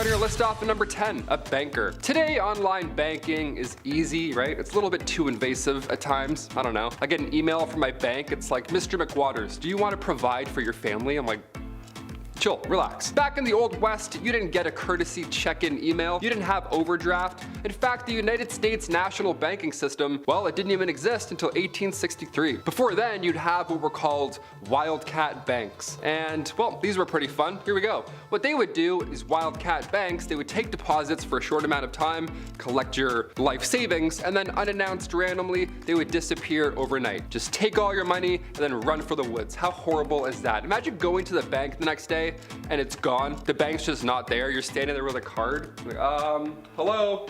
Starting our list off at number 10, a banker. Today, online banking is easy, right? It's a little bit too invasive at times. I don't know. I get an email from my bank. It's like, Mr. McWaters, do you want to provide for your family? I'm like, chill, relax. Back in the Old West, you didn't get a courtesy check-in email. You didn't have overdraft. In fact, the United States national banking system, well, it didn't even exist until 1863. Before then, you'd have what were called wildcat banks. And, well, these were pretty fun. Here we go. What they would do is wildcat banks, they would take deposits for a short amount of time, collect your life savings, and then unannounced randomly, they would disappear overnight. Just take all your money and then run for the woods. How horrible is that? Imagine going to the bank the next day and it's gone. The bank's just not there. You're standing there with a card. Like, hello?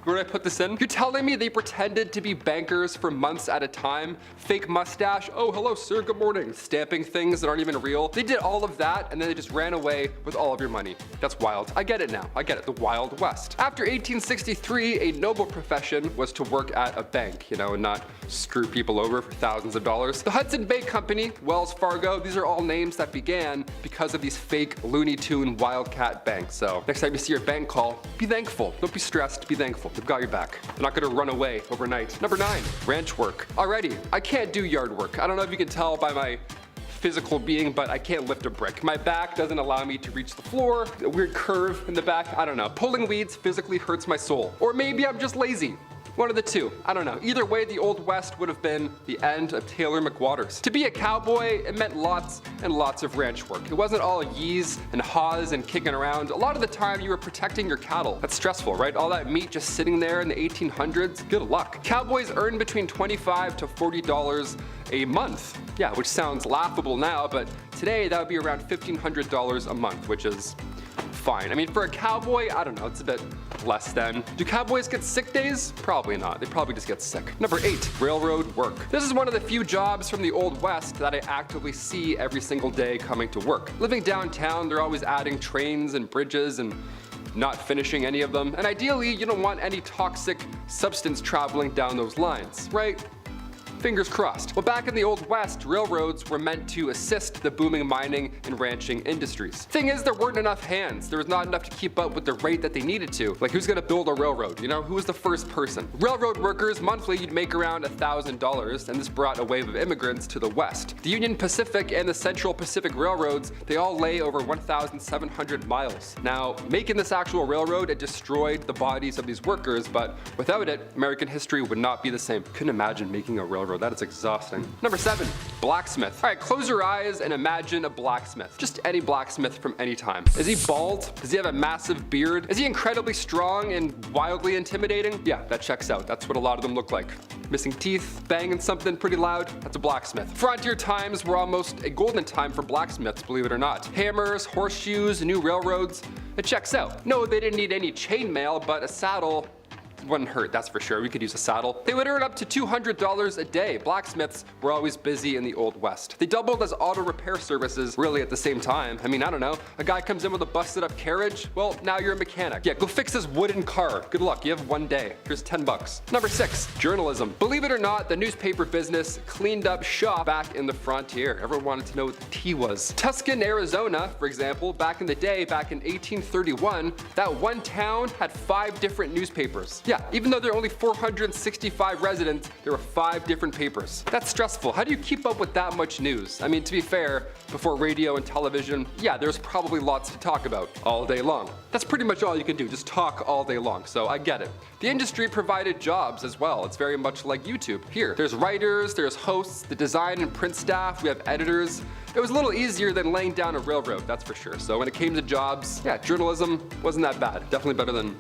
Where did I put this in? You're telling me they pretended to be bankers for months at a time? Fake mustache? Oh, hello, sir, good morning. Stamping things that aren't even real. They did all of that and then they just ran away with all of your money. That's wild. I get it now. I get it. The Wild West. After 1863, a noble profession was to work at a bank, you know, and not screw people over for thousands of dollars. The Hudson Bay Company, Wells Fargo, these are all names that began because of these fake Looney Tune wildcat banks. So next time you see your bank call, be thankful. Don't be stressed, be thankful. They've got your back. They're not gonna run away overnight. Number 9, ranch work. Alrighty, I can't do yard work. I don't know if you can tell by my physical being, but I can't lift a brick. My back doesn't allow me to reach the floor. A weird curve in the back. I don't know. Pulling weeds physically hurts my soul. Or maybe I'm just lazy. One of the two. I don't know. Either way, the Old West would have been the end of Taylor McWaters. To be a cowboy, it meant lots and lots of ranch work. It wasn't all yees and haws and kicking around. A lot of the time, you were protecting your cattle. That's stressful, right? All that meat just sitting there in the 1800s. Good luck. Cowboys earned between $25 to $40 a month. Yeah, which sounds laughable now, but today that would be around $1,500 a month, which is fine. I mean, for a cowboy, I don't know, it's a bit less than. Do cowboys get sick days? Probably not. They probably just get sick. Number 8, railroad work. This is one of the few jobs from the Old West that I actively see every single day coming to work. Living downtown, they're always adding trains and bridges and not finishing any of them. And ideally, you don't want any toxic substance traveling down those lines, right? Fingers crossed. Well, back in the Old West, railroads were meant to assist the booming mining and ranching industries. Thing is, there weren't enough hands. There was not enough to keep up with the rate that they needed to. Like, who's gonna build a railroad? You know, who was the first person? Railroad workers, monthly, you'd make around $1,000, and this brought a wave of immigrants to the West. The Union Pacific and the Central Pacific Railroads, they all lay over 1,700 miles. Now, making this actual railroad, it destroyed the bodies of these workers, but without it, American history would not be the same. Couldn't imagine making a railroad. That is exhausting. Number 7, blacksmith. All right, close your eyes and imagine a blacksmith. Just any blacksmith from any time. Is he bald? Does he have a massive beard? Is he incredibly strong and wildly intimidating? Yeah, that checks out. That's what a lot of them look like. Missing teeth, banging something pretty loud, that's a blacksmith. Frontier times were almost a golden time for blacksmiths, believe it or not. Hammers, horseshoes, new railroads, it checks out. No, they didn't need any chainmail, but a saddle wouldn't hurt, that's for sure. We could use a saddle. They would earn up to $200 a day. Blacksmiths were always busy in the Old West. They doubled as auto repair services really at the same time. I mean, I don't know. A guy comes in with a busted up carriage. Well, now you're a mechanic. Yeah, go fix this wooden car. Good luck, you have one day. Here's $10. Number 6, journalism. Believe it or not, the newspaper business cleaned up shop back in the frontier. Everyone wanted to know what the tea was. Tucson, Arizona, for example, back in the day, back in 1831, that one town had 5 different newspapers. Yeah, even though there are only 465 residents, there were 5 different papers. That's stressful. How do you keep up with that much news? I mean, to be fair, before radio and television, yeah, there's probably lots to talk about all day long. That's pretty much all you can do, just talk all day long, so I get it. The industry provided jobs as well. It's very much like YouTube. Here, there's writers, there's hosts, the design and print staff, we have editors. It was a little easier than laying down a railroad, that's for sure. So when it came to jobs, yeah, journalism wasn't that bad. Definitely better than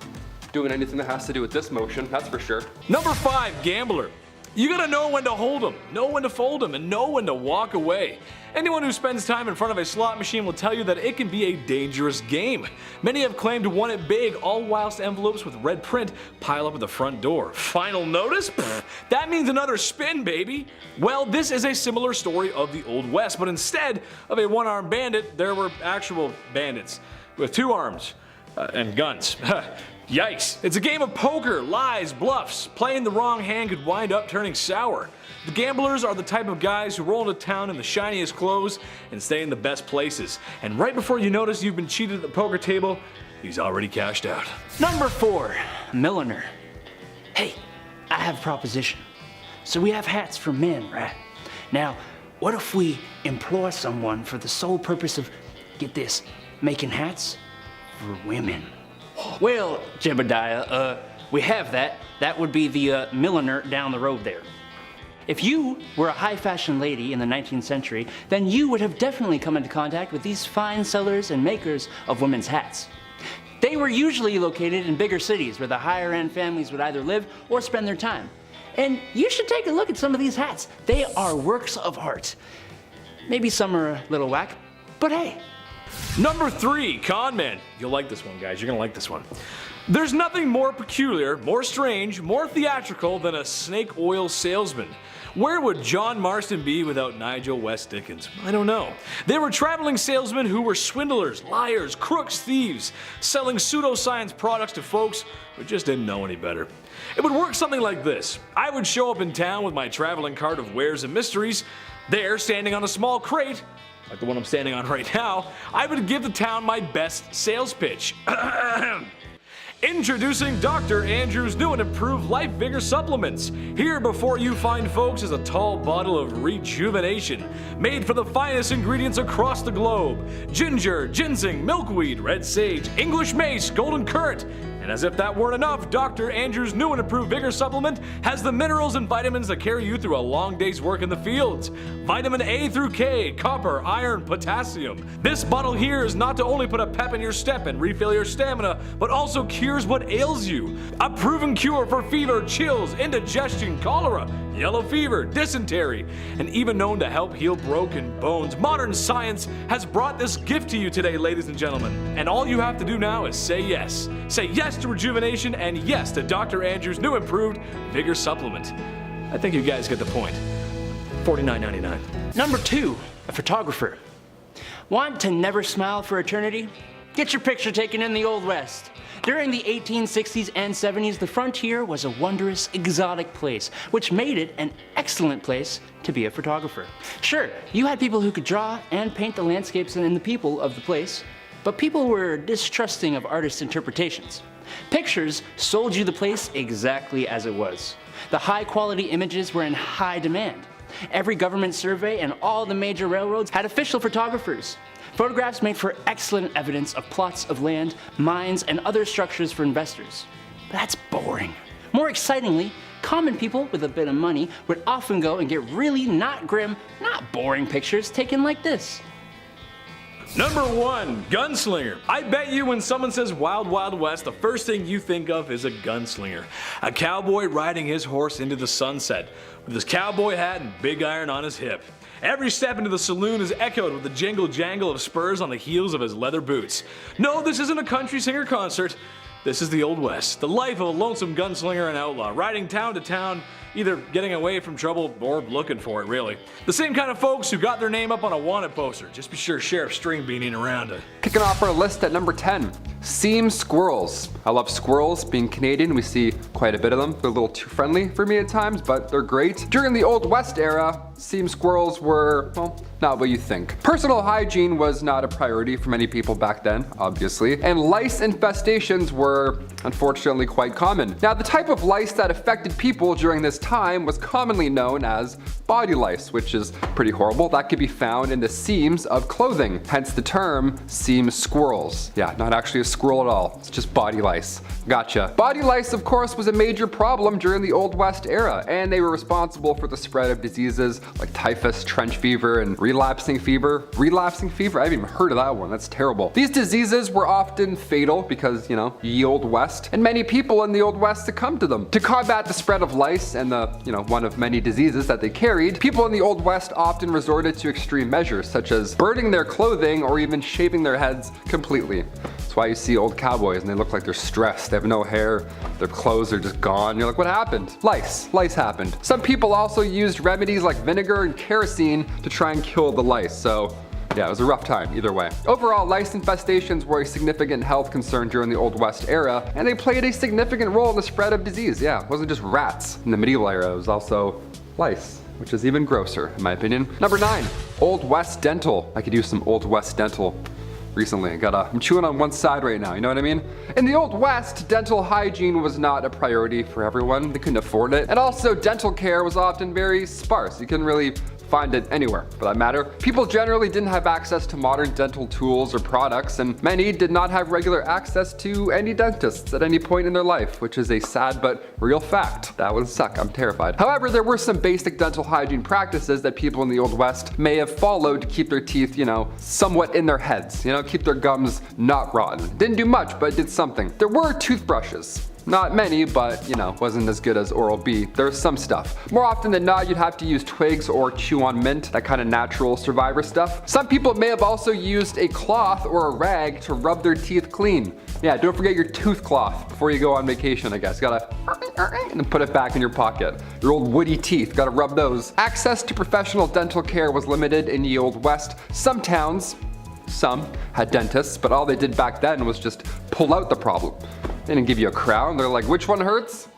doing anything that has to do with this motion, that's for sure. Number 5, gambler. You gotta know when to hold 'em, know when to fold 'em, and know when to walk away. Anyone who spends time in front of a slot machine will tell you that it can be a dangerous game. Many have claimed to won it big, all whilst envelopes with red print pile up at the front door. Final notice? Pfft, that means another spin, baby. Well, this is a similar story of the Old West, but instead of a one-armed bandit, there were actual bandits with 2 arms and guns. Yikes. It's a game of poker, lies, bluffs. Playing the wrong hand could wind up turning sour. The gamblers are the type of guys who roll into town in the shiniest clothes and stay in the best places. And right before you notice you've been cheated at the poker table, he's already cashed out. Number 4, milliner. Hey, I have a proposition. So we have hats for men, right? Now, what if we employ someone for the sole purpose of, get this, making hats for women? Well, Jebediah, we have that. That would be the milliner down the road there. If you were a high fashion lady in the 19th century, then you would have definitely come into contact with these fine sellers and makers of women's hats. They were usually located in bigger cities where the higher end families would either live or spend their time. And you should take a look at some of these hats. They are works of art. Maybe some are a little whack, but hey. Number 3, con man. You'll like this one, guys. You're gonna like this one. There's nothing more peculiar, more strange, more theatrical than a snake oil salesman. Where would John Marston be without Nigel West Dickens? I don't know. They were traveling salesmen who were swindlers, liars, crooks, thieves, selling pseudoscience products to folks who just didn't know any better. It would work something like this. I would show up in town with my traveling cart of wares and mysteries. There, standing on a small crate, like the one I'm standing on right now, I would give the town my best sales pitch. Introducing Dr. Andrew's new and improved Life Vigor supplements. Here before you find folks is a tall bottle of rejuvenation, made from the finest ingredients across the globe. Ginger, ginseng, milkweed, red sage, English mace, golden currant. And as if that weren't enough, Dr. Andrew's new and improved Vigor supplement has the minerals and vitamins that carry you through a long day's work in the fields. Vitamin A through K, copper, iron, potassium. This bottle here is not to only put a pep in your step and refill your stamina, but also cures what ails you. A proven cure for fever, chills, indigestion, cholera, yellow fever, dysentery, and even known to help heal broken bones. Modern science has brought this gift to you today, ladies and gentlemen. And all you have to do now is say yes. Say yes to rejuvenation and yes to Dr. Andrew's new improved Vigor supplement. I think you guys get the point. $49.99. Number 2, a photographer. Want to never smile for eternity? Get your picture taken in the Old West. During the 1860s and 70s, the frontier was a wondrous, exotic place, which made it an excellent place to be a photographer. Sure, you had people who could draw and paint the landscapes and the people of the place, but people were distrusting of artists' interpretations. Pictures sold you the place exactly as it was. The high-quality images were in high demand. Every government survey and all the major railroads had official photographers. Photographs made for excellent evidence of plots of land, mines, and other structures for investors. But that's boring. More excitingly, common people with a bit of money would often go and get really not grim, not boring pictures taken like this. Number 1, gunslinger. I bet you when someone says Wild Wild West, the first thing you think of is a gunslinger. A cowboy riding his horse into the sunset, with his cowboy hat and big iron on his hip. Every step into the saloon is echoed with the jingle jangle of spurs on the heels of his leather boots. No, this isn't a country singer concert. This is the Old West, the life of a lonesome gunslinger and outlaw, riding town to town, either getting away from trouble or looking for it, really. The same kind of folks who got their name up on a wanted poster. Just be sure Sheriff Stringbean ain't around it. Kicking off our list at number 10, seam squirrels. I love squirrels. Being Canadian, we see quite a bit of them. They're a little too friendly for me at times, but they're great. During the Old West era, seam squirrels were, well, not what you think. Personal hygiene was not a priority for many people back then, obviously, and lice infestations were unfortunately quite common. Now, the type of lice that affected people during this time was commonly known as body lice, which is pretty horrible. That could be found in the seams of clothing, hence the term seam squirrels. Yeah, not actually a squirrel at all, it's just body lice. Gotcha. Body lice, of course, was a major problem during the Old West era, and they were responsible for the spread of diseases like typhus, trench fever, and relapsing fever. Relapsing fever? I haven't even heard of that one. That's terrible. These diseases were often fatal because, ye Old West, and many people in the Old West succumbed to them. To combat the spread of lice and the, one of many diseases that they carried, people in the Old West often resorted to extreme measures, such as burning their clothing or even shaving their heads completely. That's why you see old cowboys and they look like they're stressed. They have no hair, their clothes are just gone. You're like, what happened? Lice. Lice happened. Some people also used remedies like vinegar and kerosene to try and kill the lice, so yeah, it was a rough time either way. Overall, lice infestations were a significant health concern during the Old West era, and they played a significant role in the spread of disease. Yeah, it wasn't just rats in the medieval era, it was also lice, which is even grosser in my opinion. Number 9, Old West dental. I could use some Old West dental recently. I'm chewing on one side right now, you know what I mean? In the Old West, dental hygiene was not a priority for everyone. They couldn't afford it. And also, dental care was often very sparse. You couldn't really find it anywhere, for that matter. People generally didn't have access to modern dental tools or products, and many did not have regular access to any dentists at any point in their life, which is a sad but real fact. That would suck, I'm terrified. However, there were some basic dental hygiene practices that people in the Old West may have followed to keep their teeth, somewhat in their heads, keep their gums not rotten. Didn't do much, but did something. There were toothbrushes. Not many, but wasn't as good as Oral-B. There's some stuff. More often than not, you'd have to use twigs or chew on mint, that kind of natural survivor stuff. Some people may have also used a cloth or a rag to rub their teeth clean. Yeah, don't forget your tooth cloth before you go on vacation, I guess. Gotta and then put it back in your pocket. Your old woody teeth, gotta rub those. Access to professional dental care was limited in the Old West. Some towns, some had dentists, but all they did back then was just pull out the problem. They didn't give you a crown. They're like, which one hurts?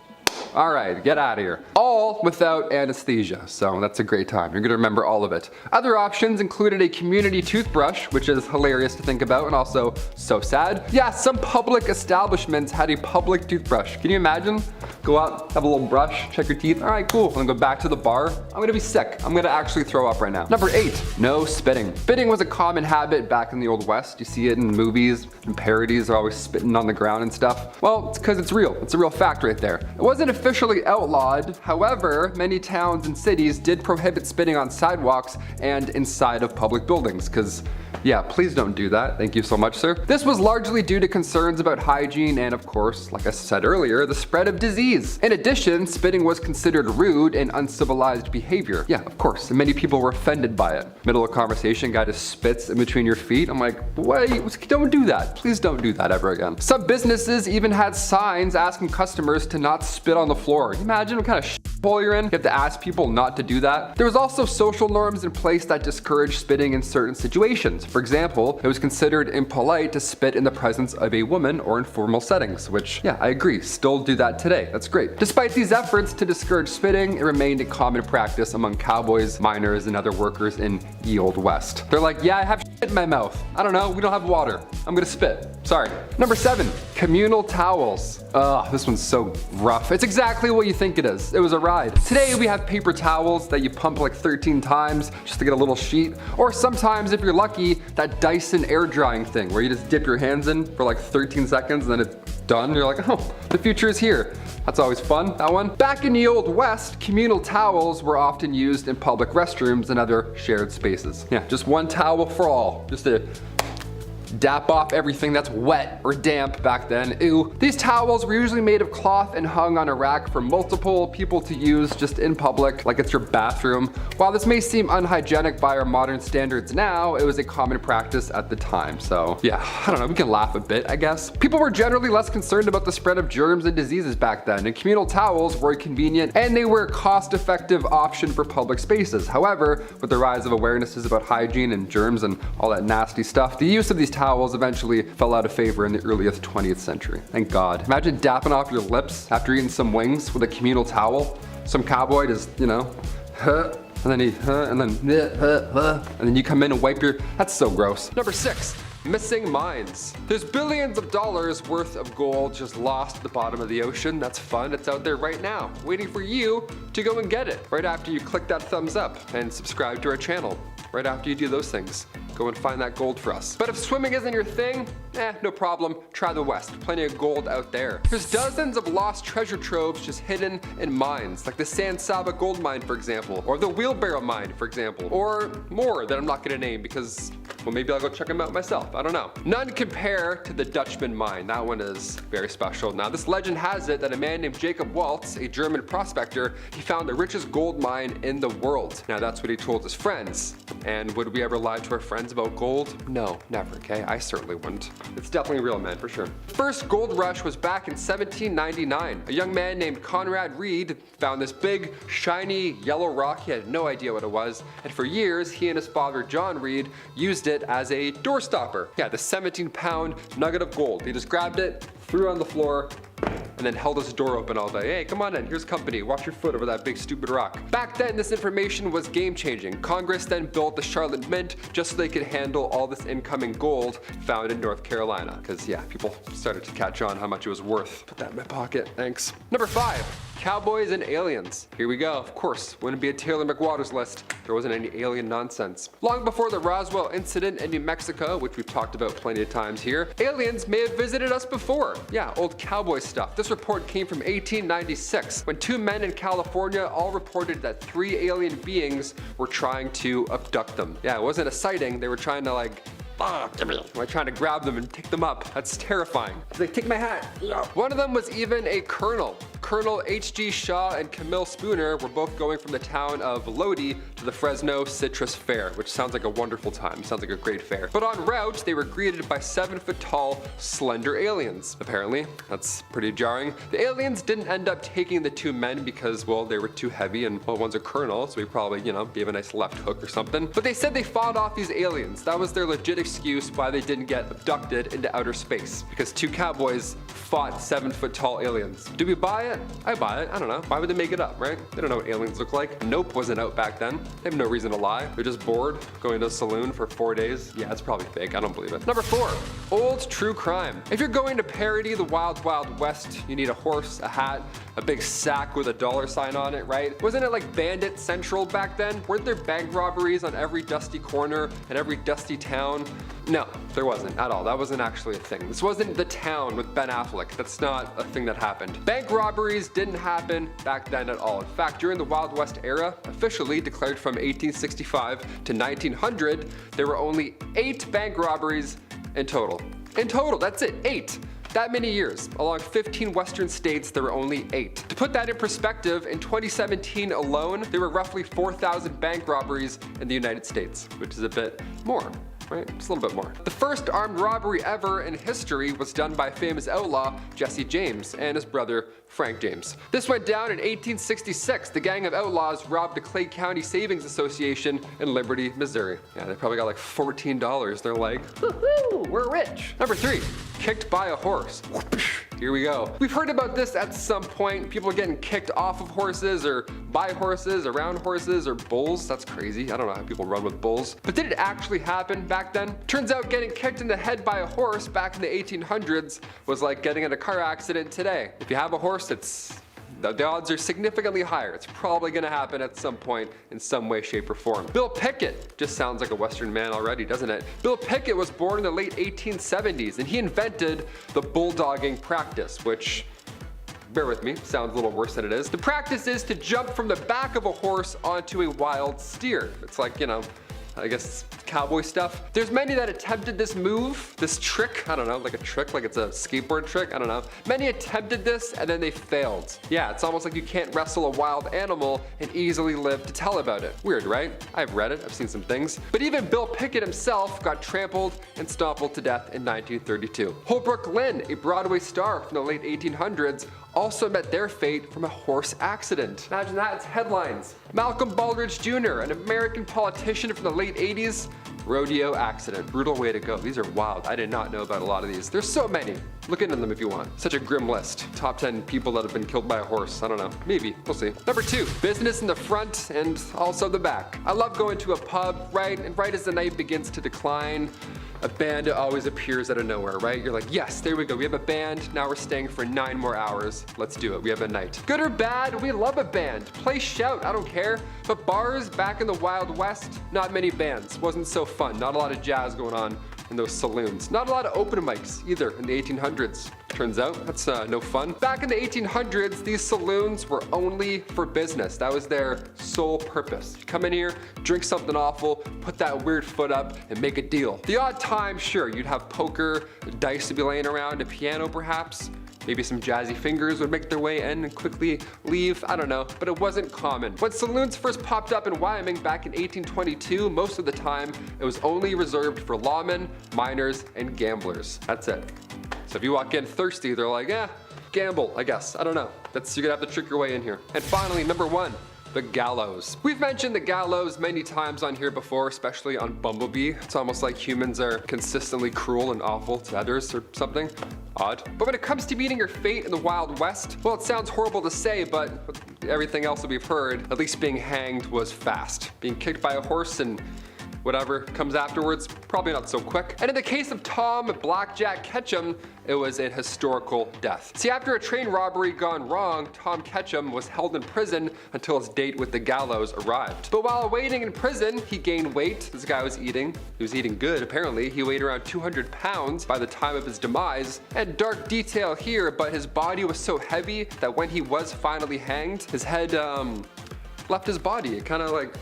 All right, get out of here. All without anesthesia, so that's a great time. You're gonna remember all of it. Other options included a community toothbrush, which is hilarious to think about and also so sad. Yeah, some public establishments had a public toothbrush. Can you imagine? Go out, have a little brush, check your teeth. All right, cool. I'm gonna go back to the bar. I'm gonna be sick. I'm gonna actually throw up right now. Number 8, no spitting. Spitting was a common habit back in the Old West. You see it in movies and parodies. They're always spitting on the ground and stuff. Well, it's because it's real. It's a real fact right there. It wasn't officially outlawed. However, many towns and cities did prohibit spitting on sidewalks and inside of public buildings because, yeah, please don't do that. Thank you so much, sir. This was largely due to concerns about hygiene and, of course, like I said earlier, the spread of disease. In addition, spitting was considered rude and uncivilized behavior. Yeah, of course, and many people were offended by it. Middle of conversation, guy just spits in between your feet. I'm like, wait, don't do that. Please don't do that ever again. Some businesses even had signs asking customers to not spit on the floor. Can you imagine what kind of shithole you're in? You have to ask people not to do that. There was also social norms in place that discouraged spitting in certain situations. For example, it was considered impolite to spit in the presence of a woman or in formal settings, which, yeah, I agree, still do that today. That's great. Despite these efforts to discourage spitting, it remained a common practice among cowboys, miners, and other workers in the Old West. They're like, yeah, I have shit in my mouth. I don't know, we don't have water. I'm gonna spit. Sorry. Number 7, communal towels. Ugh, this one's so rough. It's exactly what you think it is. It was a ride. Today we have paper towels that you pump like 13 times just to get a little sheet. Or sometimes, if you're lucky, that Dyson air drying thing where you just dip your hands in for like 13 seconds and then it's done. You're like, oh, the future is here. That's always fun, that one. Back in the Old West, communal towels were often used in public restrooms and other shared spaces. Yeah, just one towel for all. Just to dap off everything that's wet or damp back then. Ew. These towels were usually made of cloth and hung on a rack for multiple people to use just in public, like it's your bathroom. While this may seem unhygienic by our modern standards now, it was a common practice at the time. So yeah, I don't know, we can laugh a bit, I guess. People were generally less concerned about the spread of germs and diseases back then, and communal towels were convenient and they were a cost-effective option for public spaces. However, with the rise of awarenesses about hygiene and germs and all that nasty stuff, the use of these towels eventually fell out of favor in the earliest 20th century. Thank God. Imagine dapping off your lips after eating some wings with a communal towel. Some cowboy just, and then and then you come in and wipe your, that's so gross. Number 6. Missing mines. There's billions of dollars worth of gold just lost at the bottom of the ocean. That's fun. It's out there right now, waiting for you to go and get it. Right after you click that thumbs up and subscribe to our channel. Right after you do those things, go and find that gold for us. But if swimming isn't your thing, no problem. Try the West. Plenty of gold out there. There's dozens of lost treasure troves just hidden in mines, like the San Saba gold mine, for example, or the Wheelbarrow mine, for example, or more that I'm not gonna name because, well, maybe I'll go check them out myself. I don't know. None compare to the Dutchman mine. That one is very special. Now, this legend has it that a man named Jacob Waltz, a German prospector, he found the richest gold mine in the world. Now, that's what he told his friends. And would we ever lie to our friends about gold? No, never, okay? I certainly wouldn't. It's definitely real, man, for sure. First gold rush was back in 1799. A young man named Conrad Reed found this big, shiny yellow rock. He had no idea what it was. And for years, he and his father, John Reed, used it as a door stopper. Yeah, the 17-pound nugget of gold. He just grabbed it, threw it on the floor, and then held his door open all day. Hey, come on in, here's company, watch your foot over that big stupid rock. Back then, this information was game-changing. Congress then built the Charlotte Mint just so they could handle all this incoming gold found in North Carolina. Because yeah, people started to catch on how much it was worth. Put that in my pocket, thanks. Number 5. Cowboys and aliens. Here we go. Of course, wouldn't be a Taylor McWaters list. There wasn't any alien nonsense. Long before the Roswell incident in New Mexico, which we've talked about plenty of times here, aliens may have visited us before. Yeah, old cowboy stuff. This report came from 1896, when 2 men in California all reported that 3 alien beings were trying to abduct them. Yeah, it wasn't a sighting. They were trying to trying to grab them and take them up. That's terrifying. It's like, take my hat. One of them was even a colonel. Colonel H.G. Shaw and Camille Spooner were both going from the town of Lodi to the Fresno Citrus Fair, which sounds like a wonderful time. Sounds like a great fair. But en route, they were greeted by 7-foot-tall, slender aliens. Apparently, that's pretty jarring. The aliens didn't end up taking the 2 men because, well, they were too heavy, and well, one's a colonel, so he probably, gave a nice left hook or something. But they said they fought off these aliens. That was their legit excuse why they didn't get abducted into outer space, because 2 cowboys fought 7-foot-tall aliens. Do we buy it? I buy it. I don't know. Why would they make it up, right? They don't know what aliens look like. Nope wasn't out back then. They have no reason to lie. They're just bored going to a saloon for 4 days. Yeah, it's probably fake. I don't believe it. Number 4, old true crime. If you're going to parody the Wild Wild West, you need a horse, a hat, a big sack with a $sign on it, right? Wasn't it like Bandit Central back then? Weren't there bank robberies on every dusty corner and every dusty town? No, there wasn't at all. That wasn't actually a thing. This wasn't The Town with Ben Affleck. That's not a thing that happened. Bank robberies didn't happen back then at all. In fact, during the Wild West era, officially declared from 1865 to 1900, there were only 8 bank robberies in total. In total, that's it, 8. That many years. Along 15 western states, there were only 8. To put that in perspective, in 2017 alone, there were roughly 4,000 bank robberies in the United States, which is a bit more. Right? Just a little bit more. The first armed robbery ever in history was done by famous outlaw Jesse James and his brother Frank James. This went down in 1866. The gang of outlaws robbed the Clay County Savings Association in Liberty, Missouri. Yeah, they probably got like $14. They're like, woohoo, we're rich. Number 3, kicked by a horse. Here we go. We've heard about this at some point. People getting kicked off of horses or by horses, around horses, or bulls. That's crazy. I don't know how people run with bulls. But did it actually happen back then? Turns out getting kicked in the head by a horse back in the 1800s was like getting in a car accident today. If you have a horse, the odds are significantly higher. It's probably gonna happen at some point in some way, shape, or form. Bill Pickett just sounds like a Western man already, doesn't it? Bill Pickett was born in the late 1870s, and he invented the bulldogging practice, which, bear with me, sounds a little worse than it is. The practice is to jump from the back of a horse onto a wild steer. It's like, I guess cowboy stuff. There's many that attempted this move, this trick, I don't know, like a trick, like it's a skateboard trick, I don't know. Many attempted this and then they failed. Yeah, it's almost like you can't wrestle a wild animal and easily live to tell about it. Weird, right? I've read it, I've seen some things. But even Bill Pickett himself got trampled and stompled to death in 1932. Holbrook Lynn, a Broadway star from the late 1800s, also met their fate from a horse accident. Imagine that, it's headlines. Malcolm Baldrige Jr., an American politician from the late 80s, rodeo accident. Brutal way to go. These are wild. I did not know about a lot of these. There's so many. Look into them if you want. Such a grim list. Top 10 people that have been killed by a horse. I don't know. Maybe. We'll see. Number 2, business in the front and also the back. I love going to a pub, right? And right as the night begins to decline, a bandit always appears out of nowhere, right? You're like, yes, there we go. We have a band. Now we're staying for 9 more hours. Let's do it. We have a night. Good or bad, we love a band. Play, shout, I don't care. But bars back in the Wild West, not many bands. Wasn't so fun. Not a lot of jazz going on in those saloons. Not a lot of open mics either in the 1800s. Turns out that's no fun. Back in the 1800s, these saloons were only for business. That was their sole purpose. You come in here, drink something awful, put that weird foot up, and make a deal. The odd time, sure, you'd have poker, dice to be laying around, a piano perhaps. Maybe some jazzy fingers would make their way in and quickly leave, I don't know, but it wasn't common. When saloons first popped up in Wyoming back in 1822, most of the time, it was only reserved for lawmen, miners, and gamblers. That's it. So if you walk in thirsty, they're like, gamble, I guess. I don't know. You're gonna have to trick your way in here. And finally, number 1, The gallows. We've mentioned the gallows many times on here before, especially on Bumblebee. It's almost like humans are consistently cruel and awful to others or something. Odd. But when it comes to meeting your fate in the Wild West, well, it sounds horrible to say, but with everything else that we've heard, at least being hanged was fast. Being kicked by a horse and whatever comes afterwards, probably not so quick. And in the case of Tom Blackjack Ketchum, it was a historical death. See, after a train robbery gone wrong, Tom Ketchum was held in prison until his date with the gallows arrived. But while waiting in prison, he gained weight. This guy was eating. He was eating good, apparently. He weighed around 200 pounds by the time of his demise. And dark detail here, but his body was so heavy that when he was finally hanged, his head left his body. It kind of like,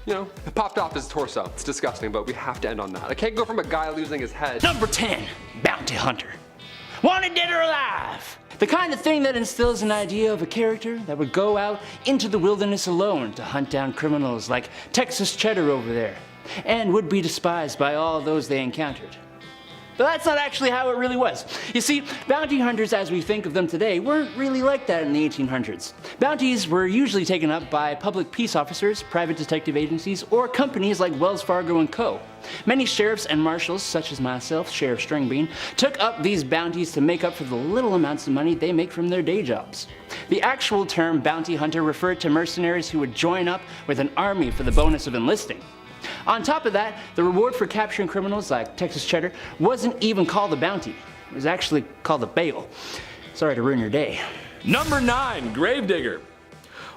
you know, it popped off his torso. It's disgusting, but we have to end on that. I can't go from a guy losing his head. Number 10, bounty hunter. Wanted dead or alive. The kind of thing that instills an idea of a character that would go out into the wilderness alone to hunt down criminals like Texas Cheddar over there, and would be despised by all those they encountered. But that's not actually how it really was. You see, bounty hunters as we think of them today weren't really like that in the 1800s. Bounties were usually taken up by public peace officers, private detective agencies, or companies like Wells Fargo & Co. Many sheriffs and marshals, such as myself, Sheriff Stringbean, took up these bounties to make up for the little amounts of money they make from their day jobs. The actual term bounty hunter referred to mercenaries who would join up with an army for the bonus of enlisting. On top of that, the reward for capturing criminals like Texas Cheddar wasn't even called a bounty. It was actually called a bail. Sorry to ruin your day. Number 9, Gravedigger.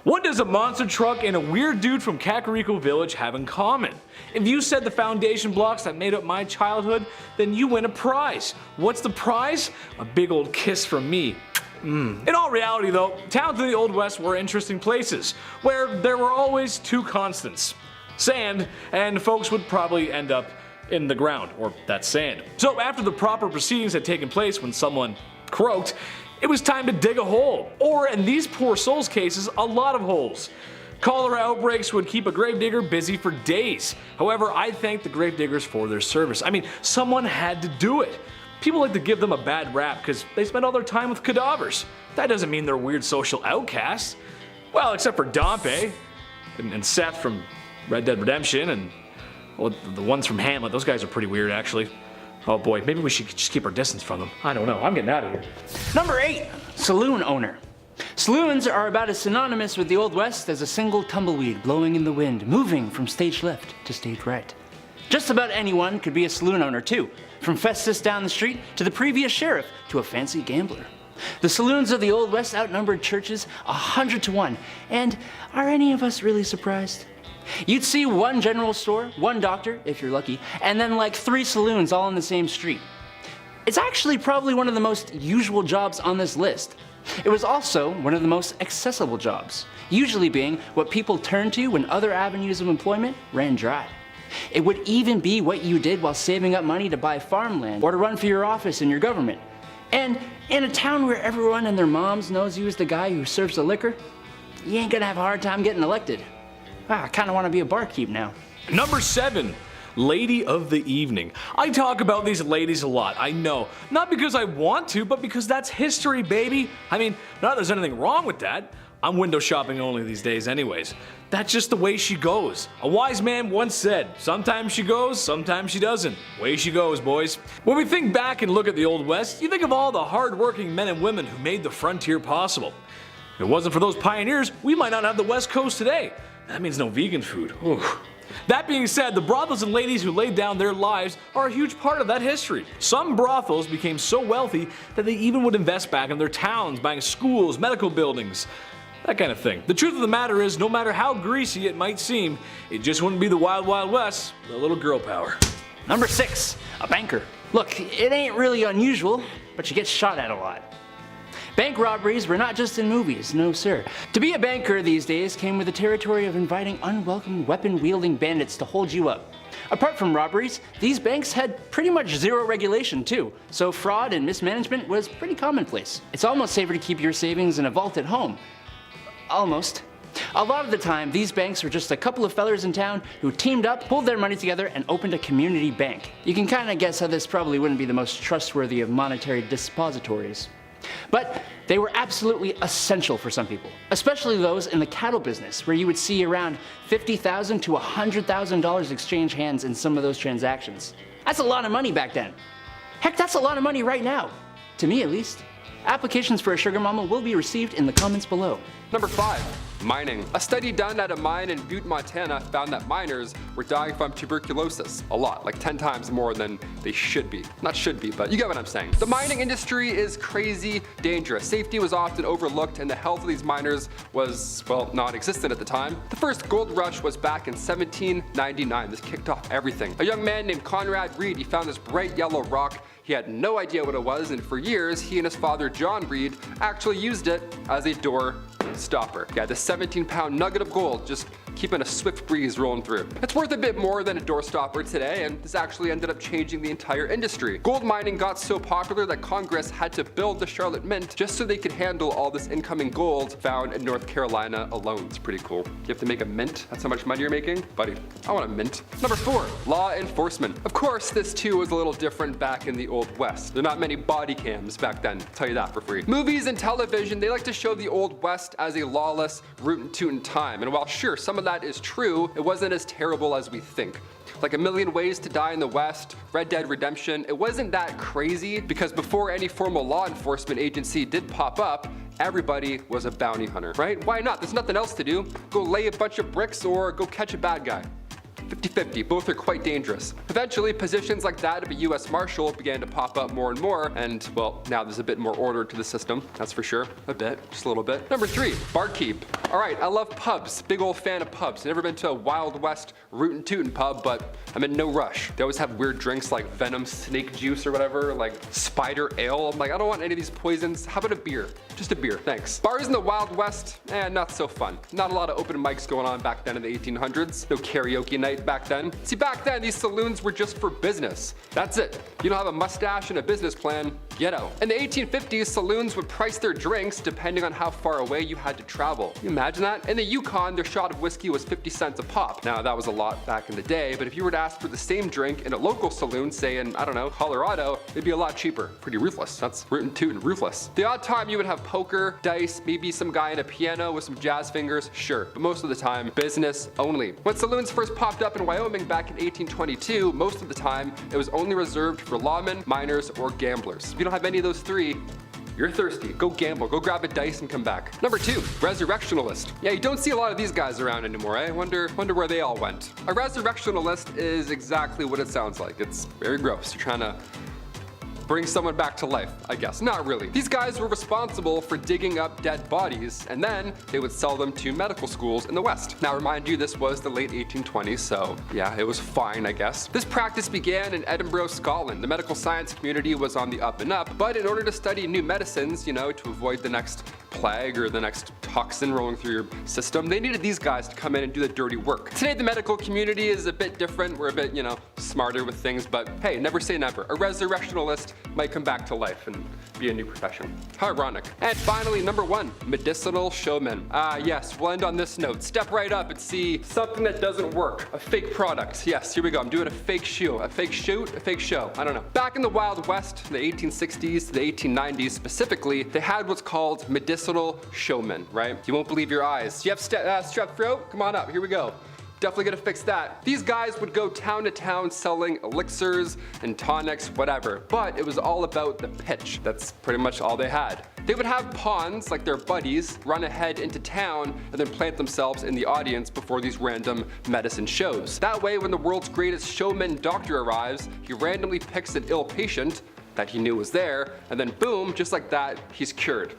What does a monster truck and a weird dude from Kakariko Village have in common? If you said the foundation blocks that made up my childhood, then you win a prize. What's the prize? A big old kiss from me. In all reality though, towns in the Old West were interesting places, where there were always two constants. Sand, and folks would probably end up in the ground, or that sand. So after the proper proceedings had taken place when someone croaked, it was time to dig a hole, or in these poor souls' cases, a lot of holes. Cholera outbreaks would keep a gravedigger busy for days. However, I thank the gravediggers for their service. I mean, someone had to do it. People like to give them a bad rap because they spend all their time with cadavers. That doesn't mean they're weird social outcasts. Well, except for Dompe and Seth from Red Dead Redemption, and well, the ones from Hamlet. Those guys are pretty weird, actually. Oh boy, maybe we should just keep our distance from them. I don't know, I'm getting out of here. Number 8, saloon owner. Saloons are about as synonymous with the Old West as a single tumbleweed blowing in the wind, moving from stage left to stage right. Just about anyone could be a saloon owner too, from Feces down the street to the previous sheriff to a fancy gambler. The saloons of the Old West outnumbered churches 100 to 1, and are any of us really surprised? You'd see one general store, one doctor, if you're lucky, and then like 3 saloons all on the same street. It's actually probably one of the most usual jobs on this list. It was also one of the most accessible jobs, usually being what people turned to when other avenues of employment ran dry. It would even be what you did while saving up money to buy farmland or to run for your office in your government. And in a town where everyone and their moms knows you as the guy who serves the liquor, you ain't gonna have a hard time getting elected. I kind of want to be a barkeep now. Number 7, Lady of the Evening. I talk about these ladies a lot, I know. Not because I want to, but because that's history, baby. I mean, not that there's anything wrong with that. I'm window shopping only these days anyways. That's just the way she goes. A wise man once said, sometimes she goes, sometimes she doesn't. Way she goes, boys. When we think back and look at the Old West, you think of all the hard-working men and women who made the frontier possible. If it wasn't for those pioneers, we might not have the West Coast today. That means no vegan food. Oof. That being said, the brothels and ladies who laid down their lives are a huge part of that history. Some brothels became so wealthy that they even would invest back in their towns, buying schools, medical buildings, that kind of thing. The truth of the matter is, no matter how greasy it might seem, it just wouldn't be the Wild Wild West, the little girl power. Number 6, a banker. Look, it ain't really unusual, but you get shot at a lot. Bank robberies were not just in movies, no sir. To be a banker these days came with the territory of inviting unwelcome weapon-wielding bandits to hold you up. Apart from robberies, these banks had pretty much zero regulation too, so fraud and mismanagement was pretty commonplace. It's almost safer to keep your savings in a vault at home. Almost. A lot of the time, these banks were just a couple of fellers in town who teamed up, pulled their money together, and opened a community bank. You can kinda guess how this probably wouldn't be the most trustworthy of monetary depositories. But they were absolutely essential for some people, especially those in the cattle business, where you would see around $50,000 to $100,000 exchange hands in some of those transactions. That's a lot of money back then. Heck, that's a lot of money right now. To me, at least. Applications for a sugar mama will be received in the comments below. Number 5. Mining. A study done at a mine in Butte, Montana found that miners were dying from tuberculosis. A lot, like 10 times more than they should be. Not should be, but you get what I'm saying. The mining industry is crazy dangerous. Safety was often overlooked and the health of these miners was, well, non-existent at the time. The first gold rush was back in 1799. This kicked off everything. A young man named Conrad Reed, he found this bright yellow rock. He had no idea what it was, and for years, he and his father, John Reed, actually used it as a door stopper. Yeah, this 17-pound nugget of gold just keeping a swift breeze rolling through. It's worth a bit more than a door stopper today, and this actually ended up changing the entire industry. Gold mining got so popular that Congress had to build the Charlotte Mint just so they could handle all this incoming gold found in North Carolina alone. It's pretty cool. You have to make a mint? That's how much money you're making? Buddy, I want a mint. Number 4, law enforcement. Of course, this too was a little different back in the Old West. There are not many body cams back then, I'll tell you that for free. Movies and television, they like to show the Old West as a lawless, rootin' tootin' time, and while sure, some of that is true, it wasn't as terrible as we think. Like A Million Ways to Die in the West, Red Dead Redemption, it wasn't that crazy because before any formal law enforcement agency did pop up, everybody was a bounty hunter, right? Why not? There's nothing else to do. Go lay a bunch of bricks or go catch a bad guy. 50-50, both are quite dangerous. Eventually, positions like that of a US Marshal began to pop up more and more, and well, now there's a bit more order to the system, that's for sure. A bit, just a little bit. Number 3, barkeep. Alright, I love pubs, big old fan of pubs. Never been to a Wild West rootin' tootin' pub, but I'm in no rush. They always have weird drinks like venom snake juice or whatever, like spider ale. I'm like, I don't want any of these poisons. How about a beer? Just a beer, thanks. Bars in the Wild West, not so fun. Not a lot of open mics going on back then in the 1800s. No karaoke night back then. See, back then, these saloons were just for business. That's it. You don't have a mustache and a business plan, get out. In the 1850s, saloons would price their drinks depending on how far away you had to travel. Can you imagine that? In the Yukon, their shot of whiskey was 50 cents a pop. Now, that was a lot back in the day, but if you were to ask for the same drink in a local saloon, say in, I don't know, Colorado, it'd be a lot cheaper. Pretty ruthless. That's rootin' tootin' ruthless. The odd time you would have poker, dice, maybe some guy in a piano with some jazz fingers, sure, but most of the time, business only. When saloons first popped up in Wyoming back in 1822, most of the time, it was only reserved for lawmen, miners, or gamblers. If you don't have any of those 3, you're thirsty. Go gamble. Go grab a dice and come back. Number 2, resurrectionalist. Yeah, you don't see a lot of these guys around anymore, eh? Wonder where they all went. A resurrectionalist is exactly what it sounds like. It's very gross. You're trying to bring someone back to life, I guess. Not really. These guys were responsible for digging up dead bodies, and then they would sell them to medical schools in the West. Now, remind you, this was the late 1820s, so yeah, it was fine, I guess. This practice began in Edinburgh, Scotland. The medical science community was on the up and up, but in order to study new medicines, you know, to avoid the next plague or the next toxin rolling through your system, they needed these guys to come in and do the dirty work. Today, the medical community is a bit different. We're a bit, you know, smarter with things, but hey, never say never. A resurrectionalist might come back to life and be a new profession. How ironic. And finally, number 1, medicinal showmen. Yes, we'll end on this note. Step right up and see something that doesn't work. A fake product. Yes, here we go. I'm doing a fake shoe. A fake shoot? A fake show. I don't know. Back in the Wild West, the 1860s to the 1890s specifically, they had what's called medicinal showmen, right? You won't believe your eyes. You have strep throat? Come on up. Here we go. Definitely gonna fix that. These guys would go town to town selling elixirs and tonics, whatever, but it was all about the pitch. That's pretty much all they had. They would have pawns, like their buddies, run ahead into town and then plant themselves in the audience before these random medicine shows. That way, when the world's greatest showman doctor arrives, he randomly picks an ill patient that he knew was there, and then boom, just like that, he's cured.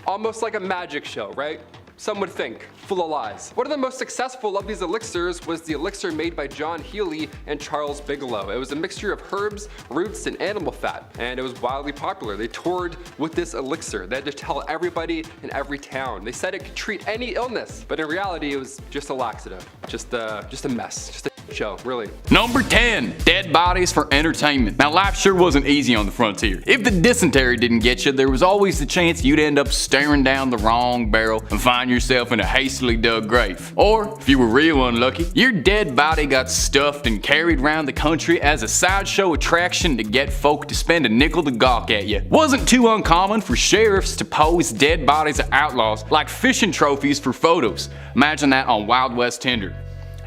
Almost like a magic show, right? Some would think. Full of lies. One of the most successful of these elixirs was the elixir made by John Healy and Charles Bigelow. It was a mixture of herbs, roots, and animal fat, and it was wildly popular. They toured with this elixir. They had to tell everybody in every town. They said it could treat any illness, but in reality, it was just a laxative. Just a mess. Just a show, really. Number 10, dead bodies for entertainment. Now life sure wasn't easy on the frontier. If the dysentery didn't get you, there was always the chance you'd end up staring down the wrong barrel and find yourself in a hastily dug grave. Or, if you were real unlucky, your dead body got stuffed and carried around the country as a sideshow attraction to get folk to spend a nickel to gawk at you. Wasn't too uncommon for sheriffs to pose dead bodies of outlaws like fishing trophies for photos. Imagine that on Wild West Tinder.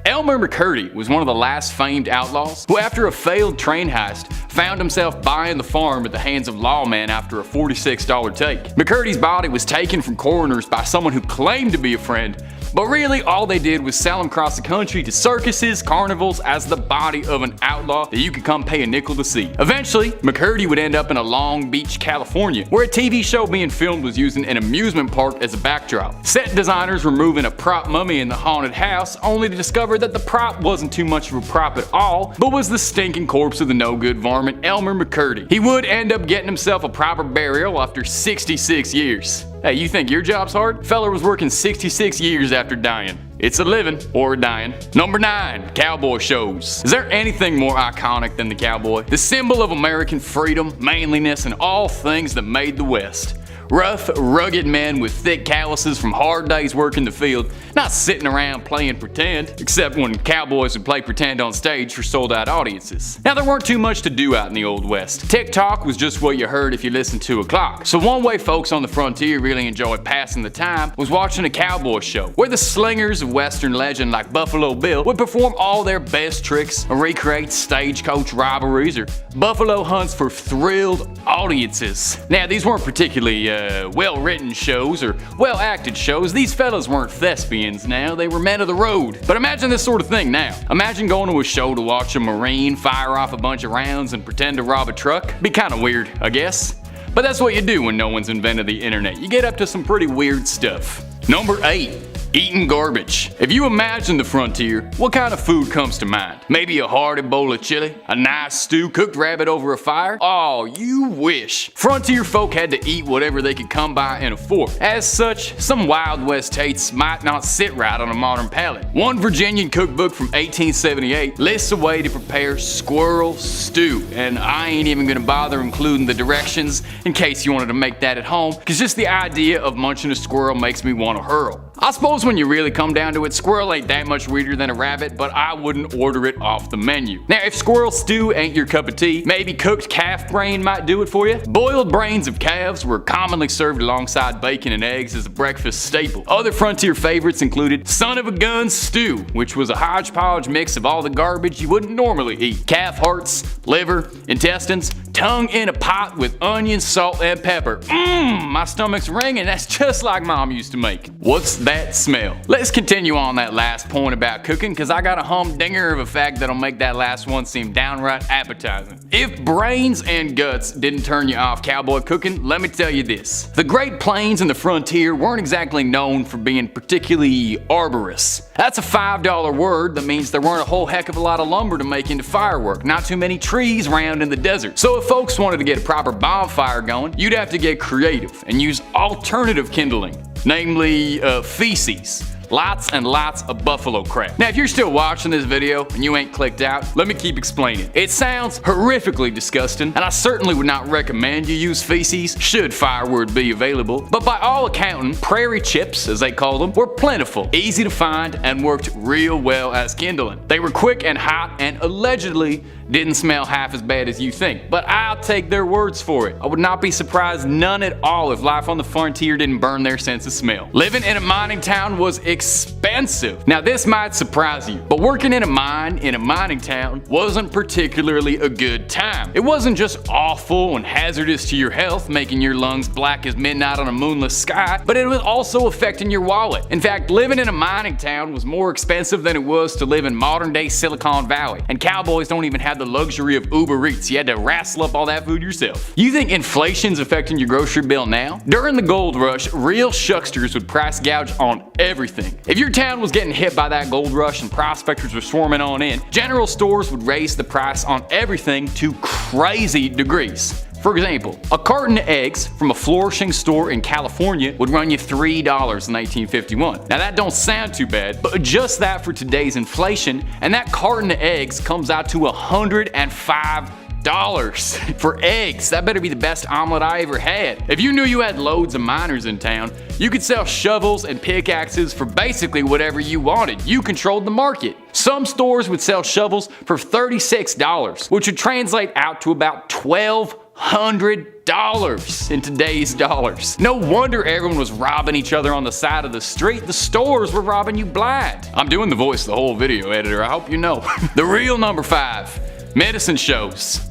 Elmer McCurdy was one of the last famed outlaws who, after a failed train heist, found himself buying the farm at the hands of lawmen after a $46 take. McCurdy's body was taken from coroners by someone who claimed to be a friend, but really all they did was sell him across the country to circuses, carnivals as the body of an outlaw that you could come pay a nickel to see. Eventually, McCurdy would end up in a Long Beach, California, where a TV show being filmed was using an amusement park as a backdrop. Set designers were moving a prop mummy in the haunted house, only to discover that the prop wasn't too much of a prop at all, but was the stinking corpse of the no-good varmint Elmer McCurdy. He would end up getting himself a proper burial after 66 years. Hey, you think your job's hard? Feller was working 66 years after dying. It's a living or a dying. Number 9, cowboy shows. Is there anything more iconic than the cowboy? The symbol of American freedom, manliness, and all things that made the West. Rough, rugged men with thick calluses from hard days working the field, not sitting around playing pretend, except when cowboys would play pretend on stage for sold-out audiences. Now, there weren't too much to do out in the Old West. TikTok was just what you heard if you listened to a clock. So one way folks on the frontier really enjoyed passing the time was watching a cowboy show, where the slingers of Western legend like Buffalo Bill would perform all their best tricks and recreate stagecoach robberies or buffalo hunts for thrilled audiences. Now, these weren't particularly well-written shows or well-acted shows. These fellas weren't thespians now, they were men of the road. But imagine this sort of thing now. Imagine going to a show to watch a Marine fire off a bunch of rounds and pretend to rob a truck. Be kinda weird, I guess. But that's what you do when no one's invented the internet. You get up to some pretty weird stuff. Number 8. Eating garbage. If you imagine the frontier, what kind of food comes to mind? Maybe a hearty bowl of chili? A nice stew, cooked rabbit over a fire? Oh, you wish. Frontier folk had to eat whatever they could come by and afford. As such, some Wild West tastes might not sit right on a modern palate. One Virginian cookbook from 1878 lists a way to prepare squirrel stew, and I ain't even gonna bother including the directions in case you wanted to make that at home, cause just the idea of munching a squirrel makes me want to hurl. I suppose when you really come down to it, squirrel ain't that much weirder than a rabbit, but I wouldn't order it off the menu. Now, if squirrel stew ain't your cup of tea, maybe cooked calf brain might do it for you. Boiled brains of calves were commonly served alongside bacon and eggs as a breakfast staple. Other frontier favorites included son of a gun stew, which was a hodgepodge mix of all the garbage you wouldn't normally eat. Calf hearts, liver, intestines, tongue in a pot with onions, salt, and pepper. My stomach's ringing. That's just like Mom used to make. What's that smell? Let's continue on that last point about cooking, cause I got a humdinger of a fact that'll make that last one seem downright appetizing. If brains and guts didn't turn you off cowboy cooking, let me tell you this. The Great Plains and the frontier weren't exactly known for being particularly arborous. That's a $5 word that means there weren't a whole heck of a lot of lumber to make into firework, not too many trees around in the desert. So if folks wanted to get a proper bonfire going, you'd have to get creative and use alternative kindling, namely feces. Lots and lots of buffalo crap. Now, if you're still watching this video and you ain't clicked out, let me keep explaining. It sounds horrifically disgusting, and I certainly would not recommend you use feces should firewood be available, but by all accounting, prairie chips, as they call them, were plentiful, easy to find, and worked real well as kindling. They were quick and hot, and allegedly didn't smell half as bad as you think, but I'll take their words for it. I would not be surprised none at all if life on the frontier didn't burn their sense of smell. Living in a mining town was expensive. Now this might surprise you, but working in a mine in a mining town wasn't particularly a good time. It wasn't just awful and hazardous to your health, making your lungs black as midnight on a moonless sky, but it was also affecting your wallet. In fact, living in a mining town was more expensive than it was to live in modern day Silicon Valley, and cowboys don't even have the luxury of Uber Eats. You had to wrestle up all that food yourself. You think inflation's affecting your grocery bill now? During the gold rush, real shucksters would price gouge on everything. If your town was getting hit by that gold rush and prospectors were swarming on in, general stores would raise the price on everything to crazy degrees. For example, a carton of eggs from a flourishing store in California would run you $3 in 1951. Now that don't sound too bad, but adjust that for today's inflation, and that carton of eggs comes out to $105 for eggs. That better be the best omelet I ever had. If you knew you had loads of miners in town, you could sell shovels and pickaxes for basically whatever you wanted. You controlled the market. Some stores would sell shovels for $36, which would translate out to about $1,200 in today's dollars. No wonder everyone was robbing each other on the side of the street. The stores were robbing you blind. I'm doing the voice the whole video, editor. I hope you know. The real number 5, medicine shows.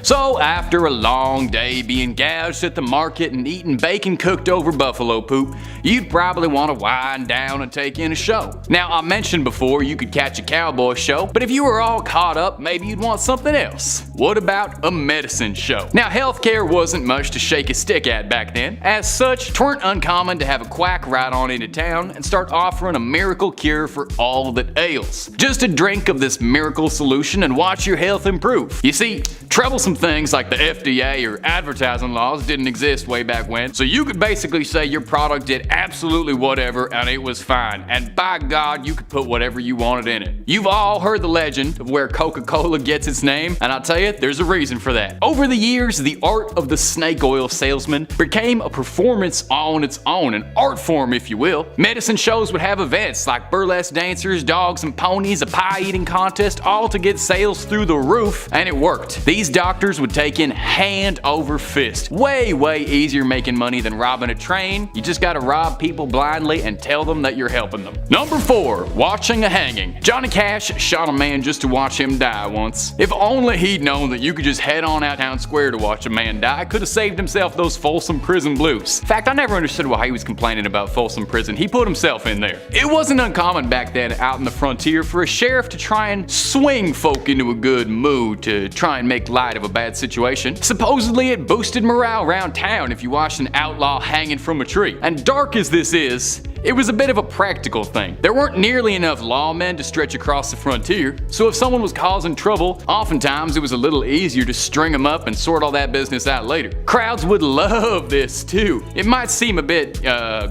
So after a long day being gouged at the market and eating bacon cooked over buffalo poop, you'd probably want to wind down and take in a show. Now I mentioned before you could catch a cowboy show, but if you were all caught up, maybe you'd want something else. What about a medicine show? Now healthcare wasn't much to shake a stick at back then. As such, it weren't uncommon to have a quack ride on into town and start offering a miracle cure for all that ails. Just a drink of this miracle solution and watch your health improve. You see, troublesome things like the FDA or advertising laws didn't exist way back when, so you could basically say your product did absolutely whatever and it was fine, and by God you could put whatever you wanted in it. You've all heard the legend of where Coca-Cola gets its name, and I'll tell you, there's a reason for that. Over the years, the art of the snake oil salesman became a performance on its own, an art form if you will. Medicine shows would have events like burlesque dancers, dogs and ponies, a pie eating contest, all to get sales through the roof, and it worked. These doctors would take in hand over fist. Way easier making money than robbing a train. You just gotta rob people blindly and tell them that you're helping them. Number 4, watching a hanging. Johnny Cash shot a man just to watch him die once. If only he'd known that you could just head on out town square to watch a man die, could have saved himself those Folsom Prison blues. In fact, I never understood why he was complaining about Folsom Prison. He put himself in there. It wasn't uncommon back then out in the frontier for a sheriff to try and swing folk into a good mood to try and make light of a bad situation. Supposedly it boosted morale around town if you watched an outlaw hanging from a tree. And dark as this is, it was a bit of a practical thing. There weren't nearly enough lawmen to stretch across the frontier, so if someone was causing trouble, oftentimes it was a little easier to string them up and sort all that business out later. Crowds would love this too. It might seem a bit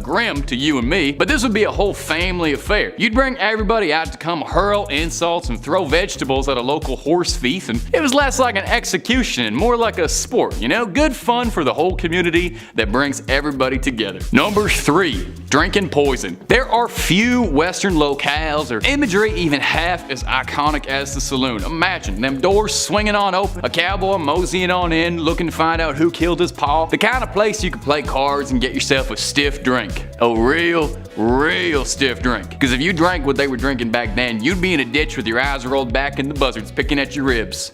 grim to you and me, but this would be a whole family affair. You'd bring everybody out to come hurl insults and throw vegetables at a local horse thief, and it was less like an execution and more like a sport, you know? Good fun for the whole community that brings everybody together. Number 3, drinking poison. There are few Western locales or imagery even half as iconic as the saloon. Imagine them doors swinging on open, a cowboy moseying on in looking to find out who killed his paw. The kind of place you could play cards and get yourself a stiff drink. A real stiff drink. Because if you drank what they were drinking back then, you'd be in a ditch with your eyes rolled back and the buzzards picking at your ribs.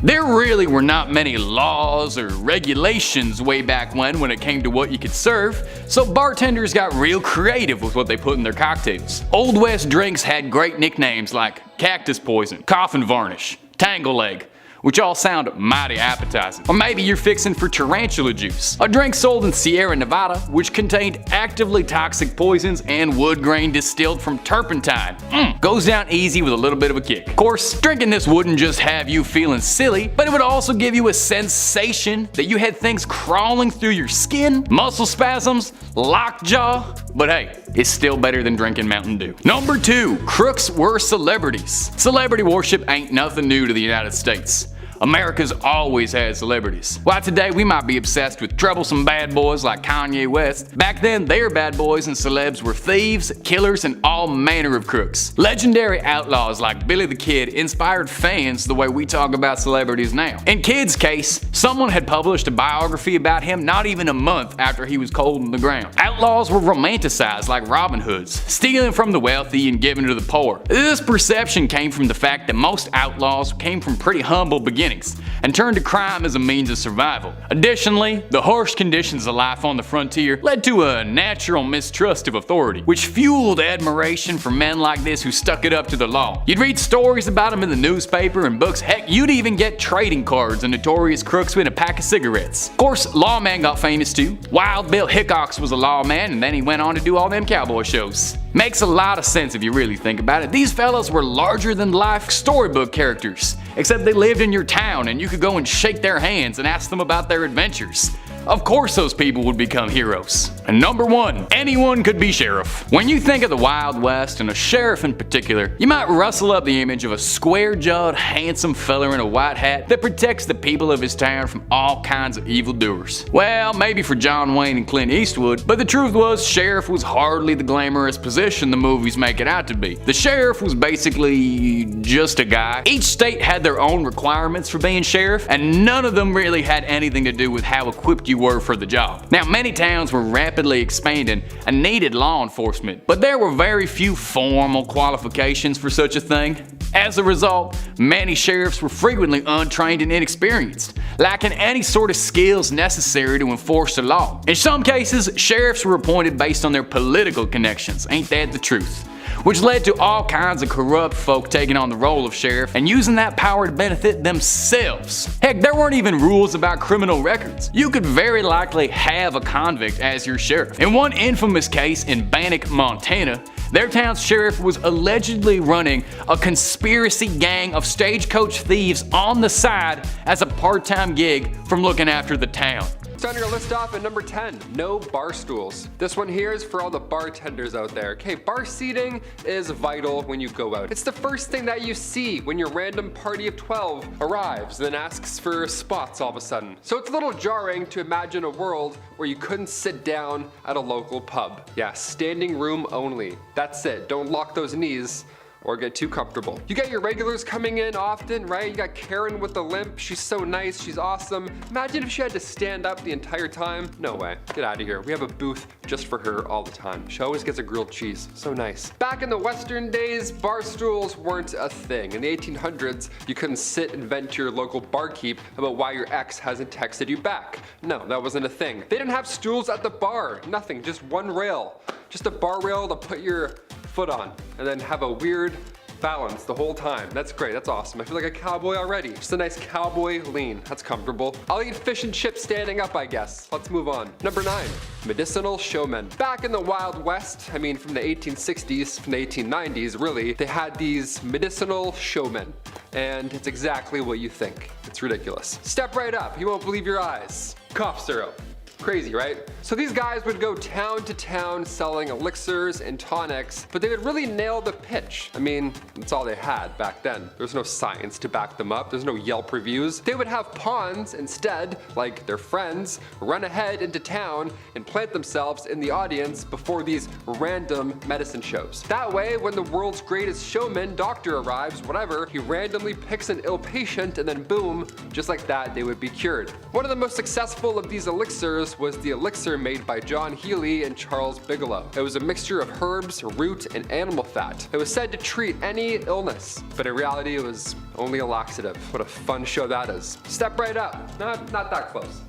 There really were not many laws or regulations way back when it came to what you could serve, so bartenders got real creative with what they put in their cocktails. Old West drinks had great nicknames like cactus poison, coffin varnish, tangle leg, which all sound mighty appetizing. Or maybe you're fixing for tarantula juice, a drink sold in Sierra Nevada which contained actively toxic poisons and wood grain distilled from turpentine. Goes down easy with a little bit of a kick. Of course, drinking this wouldn't just have you feeling silly, but it would also give you a sensation that you had things crawling through your skin, muscle spasms, lockjaw, but hey, it's still better than drinking Mountain Dew. Number 2, crooks were celebrities. Celebrity worship ain't nothing new to the United States. America's always had celebrities. While today we might be obsessed with troublesome bad boys like Kanye West, back then their bad boys and celebs were thieves, killers, and all manner of crooks. Legendary outlaws like Billy the Kid inspired fans the way we talk about celebrities now. In Kid's case, someone had published a biography about him not even a month after he was cold in the ground. Outlaws were romanticized like Robin Hoods, stealing from the wealthy and giving to the poor. This perception came from the fact that most outlaws came from pretty humble beginnings and turned to crime as a means of survival. Additionally, the harsh conditions of life on the frontier led to a natural mistrust of authority, which fueled admiration for men like this who stuck it up to the law. You'd read stories about them in the newspaper and books, heck, you'd even get trading cards of notorious crooks with a pack of cigarettes. Of course, lawman got famous too. Wild Bill Hickox was a lawman, and then he went on to do all them cowboy shows. Makes a lot of sense if you really think about it. These fellas were larger than life storybook characters, except they lived in your town and you could go and shake their hands and ask them about their adventures. Of course those people would become heroes. And number 1, anyone could be sheriff. When you think of the Wild West, and a sheriff in particular, you might rustle up the image of a square-jawed, handsome fella in a white hat that protects the people of his town from all kinds of evildoers. Well, maybe for John Wayne and Clint Eastwood, but the truth was, sheriff was hardly the glamorous position the movies make it out to be. The sheriff was basically just a guy. Each state had their own requirements for being sheriff, and none of them really had anything to do with how equipped you were for the job. Now, many towns were rapidly expanding and needed law enforcement, but there were very few formal qualifications for such a thing. As a result, many sheriffs were frequently untrained and inexperienced, lacking any sort of skills necessary to enforce the law. In some cases, sheriffs were appointed based on their political connections. Ain't that the truth? Which led to all kinds of corrupt folk taking on the role of sheriff and using that power to benefit themselves. Heck, there weren't even rules about criminal records. You could very likely have a convict as your sheriff. In one infamous case in Bannock, Montana, their town's sheriff was allegedly running a conspiracy gang of stagecoach thieves on the side as a part-time gig from looking after the town. Starting your list off at number 10, no bar stools. This one here is for all the bartenders out there. Okay, bar seating is vital when you go out. It's the first thing that you see when your random party of 12 arrives, then asks for spots all of a sudden. So it's a little jarring to imagine a world where you couldn't sit down at a local pub. Yeah, standing room only. That's it. Don't lock those knees or get too comfortable. You got your regulars coming in often, right? You got Karen with the limp. She's so nice, she's awesome. Imagine if she had to stand up the entire time. No way, get out of here. We have a booth just for her all the time. She always gets a grilled cheese, so nice. Back in the Western days, bar stools weren't a thing. In the 1800s, you couldn't sit and vent to your local barkeep about why your ex hasn't texted you back. No, that wasn't a thing. They didn't have stools at the bar, nothing, just one rail. Just a bar rail to put your foot on and then have a weird balance the whole time. That's great, that's awesome. I feel like a cowboy already. Just a nice cowboy lean, that's comfortable. I'll eat fish and chips standing up, I guess. Let's move on. Number 9, medicinal showmen. Back in the Wild West, I mean from the 1860s, from the 1890s really, they had these medicinal showmen. And it's exactly what you think. It's ridiculous. Step right up, you won't believe your eyes. Cough syrup. Crazy, right? So these guys would go town to town selling elixirs and tonics, but they would really nail the pitch. I mean, that's all they had back then. There's no science to back them up. There's no Yelp reviews. They would have pawns instead, like their friends, run ahead into town and plant themselves in the audience before these random medicine shows. That way, when the world's greatest showman, doctor arrives, whatever, he randomly picks an ill patient and then boom, just like that, they would be cured. One of the most successful of these elixirs was the elixir made by John Healy and Charles Bigelow. It was a mixture of herbs, root, and animal fat. It was said to treat any illness, but in reality it was only a laxative. What a fun show that is. Step right up. Not that close.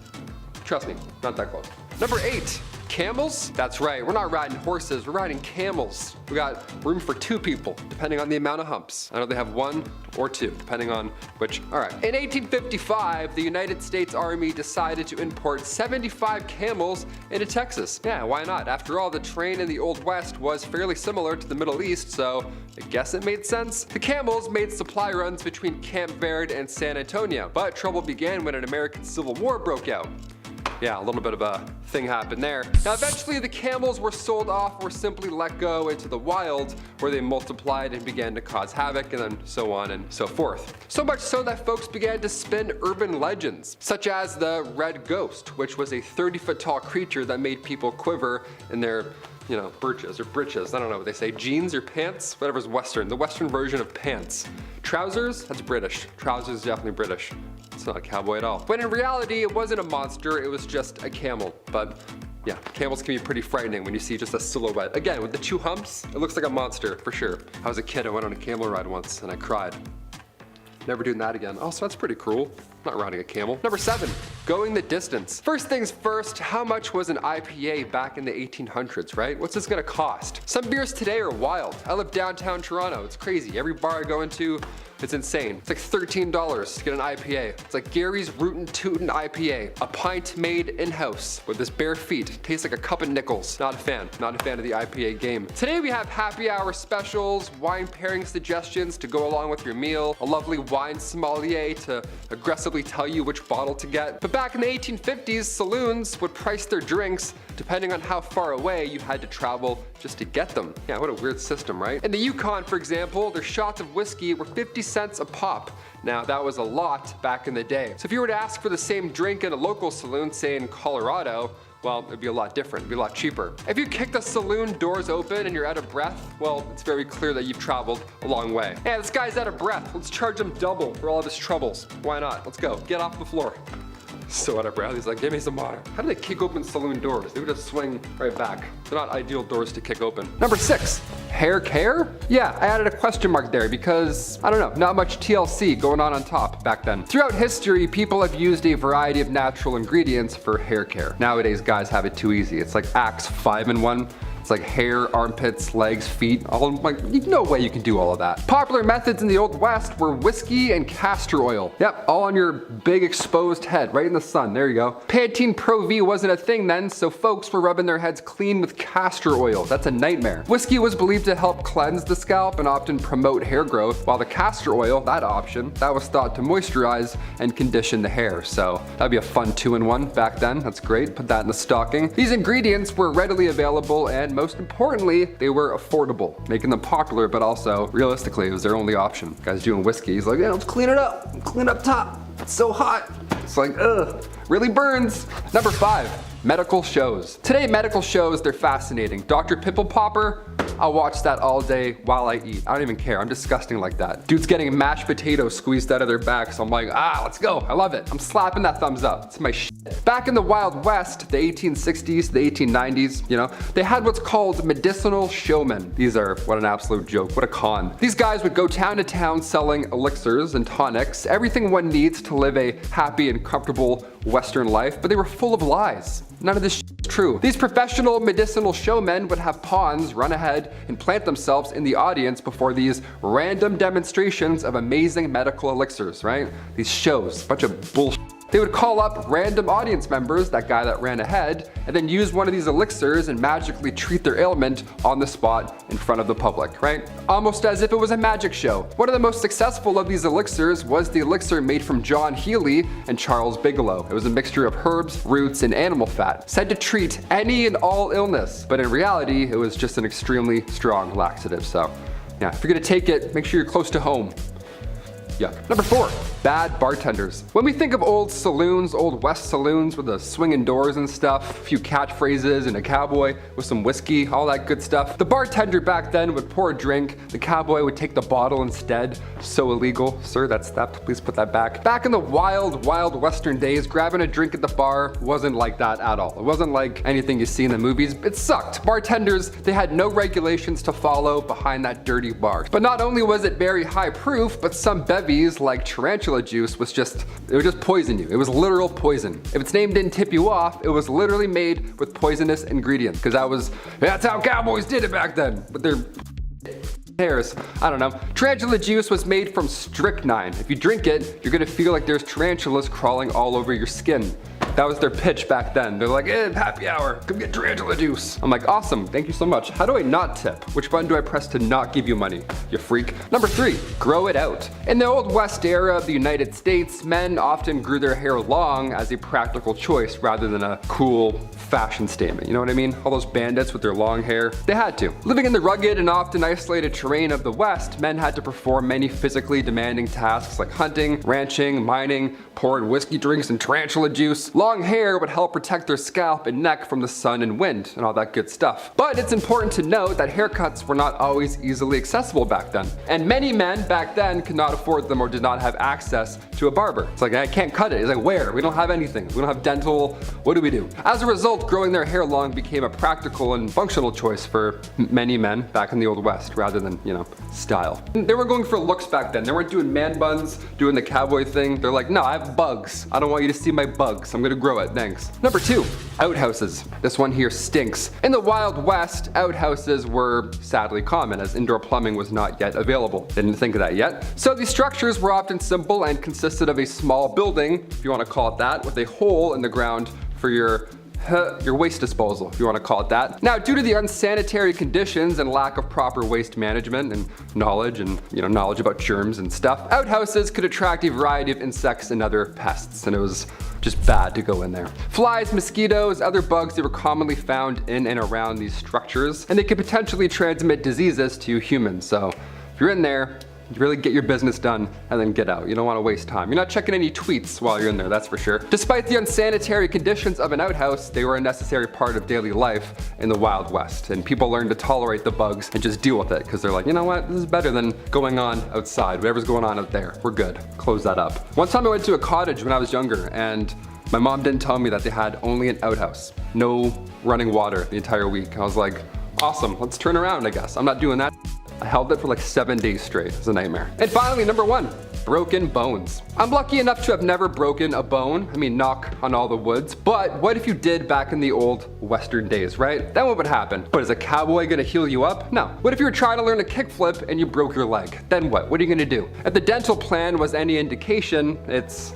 Trust me, not that close. Number 8. Camels? That's right, we're not riding horses, we're riding camels. We got room for 2 people, depending on the amount of humps. I know they have 1 or 2, depending on which. All right. In 1855, the United States Army decided to import 75 camels into Texas. Yeah, why not? After all, the terrain in the Old West was fairly similar to the Middle East, so I guess it made sense. The camels made supply runs between Camp Verde and San Antonio, but trouble began when an American Civil War broke out. Yeah, a little bit of a thing happened there. Now eventually the camels were sold off or simply let go into the wild where they multiplied and began to cause havoc, and then so on and so forth. So much so that folks began to spin urban legends, such as the Red Ghost, which was a 30-foot tall creature that made people quiver in their birches or britches, I don't know what they say, jeans or pants, whatever's Western, the Western version of pants. Trousers, that's British. Trousers is definitely British. It's not a cowboy at all. But in reality, it wasn't a monster, it was just a camel. But yeah, camels can be pretty frightening when you see just a silhouette. Again, with the 2 humps, it looks like a monster for sure. I was a kid, I went on a camel ride once and I cried. Never doing that again. Oh, so that's pretty cruel. I'm not riding a camel. Number 7. Going the distance. First things first, how much was an IPA back in the 1800s, right? What's this gonna cost? Some beers today are wild. I live downtown Toronto. It's crazy. Every bar I go into, it's insane. It's like $13 to get an IPA. It's like Gary's Rootin' Tootin' IPA. A pint made in-house with his bare feet. Tastes like a cup of nickels. Not a fan. Not a fan of the IPA game. Today we have happy hour specials, wine pairing suggestions to go along with your meal, a lovely wine sommelier to aggressively tell you which bottle to get. But back in the 1850s, saloons would price their drinks depending on how far away you had to travel just to get them. Yeah, what a weird system, right? In the Yukon, for example, their shots of whiskey were 50 cents a pop. Now, that was a lot back in the day. So if you were to ask for the same drink in a local saloon, say in Colorado, well, it'd be a lot different, it'd be a lot cheaper. If you kick the saloon doors open and you're out of breath, well, it's very clear that you've traveled a long way. Hey, this guy's out of breath. Let's charge him double for all of his troubles. Why not? Let's go. Get off the floor. So out of breath, he's like, give me some water. How do they kick open saloon doors? They would just swing right back. They're not ideal doors to kick open. Number 6, hair care? Yeah, I added a question mark there because, I don't know, not much TLC going on top back then. Throughout history, people have used a variety of natural ingredients for hair care. Nowadays, guys have it too easy. It's like Axe 5-in-1. It's like hair, armpits, legs, feet, all like, no way you can do all of that. Popular methods in the Old West were whiskey and castor oil. Yep, all on your big exposed head, right in the sun, there you go. Pantene Pro V wasn't a thing then, so folks were rubbing their heads clean with castor oil. That's a nightmare. Whiskey was believed to help cleanse the scalp and often promote hair growth, while the castor oil, that option, that was thought to moisturize and condition the hair. So that'd be a fun 2-in-1 back then, that's great, put that in the stocking. These ingredients were readily available and most importantly, they were affordable, making them popular, but also, realistically, it was their only option. Guy's doing whiskey, he's like, yeah, let's clean it up, clean up top. It's so hot. It's like, ugh, really burns. Number 5, medical shows. Today, medical shows, they're fascinating. Dr. Pimple Popper, I'll watch that all day while I eat. I don't even care, I'm disgusting like that. Dude's getting mashed potatoes squeezed out of their back, so I'm like, let's go, I love it. I'm slapping that thumbs up, it's my shit. Back in the Wild West, the 1860s, the 1890s, you know, they had what's called medicinal showmen. These are, what an absolute joke, what a con. These guys would go town to town selling elixirs and tonics, everything one needs to live a happy and comfortable Western life, but they were full of lies. None of this shit is true. These professional medicinal showmen would have pawns run ahead and plant themselves in the audience before these random demonstrations of amazing medical elixirs, right? These shows, bunch of bullshit. They would call up random audience members, that guy that ran ahead, and then use one of these elixirs and magically treat their ailment on the spot in front of the public, right? Almost as if it was a magic show. One of the most successful of these elixirs was the elixir made from John Healy and Charles Bigelow. It was a mixture of herbs, roots, and animal fat, said to treat any and all illness, but in reality, it was just an extremely strong laxative. So yeah, if you're gonna take it, make sure you're close to home. Yuck. Number 4, bad bartenders. When we think of old saloons, old West saloons with the swinging doors and stuff, a few catchphrases and a cowboy with some whiskey, all that good stuff, the bartender back then would pour a drink, the cowboy would take the bottle instead. So illegal. Sir, that's that, please put that back. Back in the wild, wild Western days, grabbing a drink at the bar wasn't like that at all. It wasn't like anything you see in the movies. It sucked. Bartenders, they had no regulations to follow behind that dirty bar. But not only was it very high proof, but some bevies like tarantula juice would just poison you. It was literal poison. If its name didn't tip you off, it was literally made with poisonous ingredients, because that's how cowboys did it back then. But they're hairs. I don't know. Tarantula juice was made from strychnine. If you drink it, you're gonna feel like there's tarantulas crawling all over your skin. That was their pitch back then. They're like, happy hour, come get tarantula juice. I'm like, awesome, thank you so much. How do I not tip? Which button do I press to not give you money, you freak? Number 3, grow it out. In the Old West era of the United States, men often grew their hair long as a practical choice rather than a cool fashion statement. You know what I mean? All those bandits with their long hair, they had to. Living in the rugged and often isolated terrain of the West, men had to perform many physically demanding tasks like hunting, ranching, mining, pouring whiskey drinks and tarantula juice. long hair would help protect their scalp and neck from the sun and wind and all that good stuff. But it's important to note that haircuts were not always easily accessible back then. And many men back then could not afford them or did not have access to a barber. It's like, I can't cut it. It's like, where? We don't have anything. We don't have dental. What do we do? As a result, growing their hair long became a practical and functional choice for many men back in the Old West rather than, style. They were going for looks back then. They weren't doing man buns, doing the cowboy thing. They're like, no, I have bugs. I don't want you to see my bugs. I'm gonna grow it, thanks. Number 2, outhouses. This one here stinks. In the Wild West, outhouses were sadly common as indoor plumbing was not yet available. Didn't think of that yet. So these structures were often simple and consisted of a small building, if you want to call it that, with a hole in the ground for your waste disposal, if you want to call it that. Now, due to the unsanitary conditions and lack of proper waste management and knowledge about germs and stuff, outhouses could attract a variety of insects and other pests, and it was just bad to go in there. Flies, mosquitoes, other bugs that were commonly found in and around these structures, and they could potentially transmit diseases to humans. So if you're in there, really get your business done and then get out. You don't want to waste time. You're not checking any tweets while you're in there, that's for sure. Despite the unsanitary conditions of an outhouse, they were a necessary part of daily life in the Wild West. And people learned to tolerate the bugs and just deal with it because they're like, you know what, this is better than going on outside. Whatever's going on out there, we're good. Close that up. One time I went to a cottage when I was younger and my mom didn't tell me that they had only an outhouse. No running water the entire week. I was like, awesome, let's turn around, I guess. I'm not doing that. I held it for like 7 days straight. It was a nightmare. And finally, number 1, broken bones. I'm lucky enough to have never broken a bone. I mean, knock on all the woods. But what if you did back in the old Western days, right? Then what would happen? What, is a cowboy gonna heal you up? No. What if you were trying to learn a kickflip and you broke your leg? Then what? What are you gonna do? If the dental plan was any indication, it's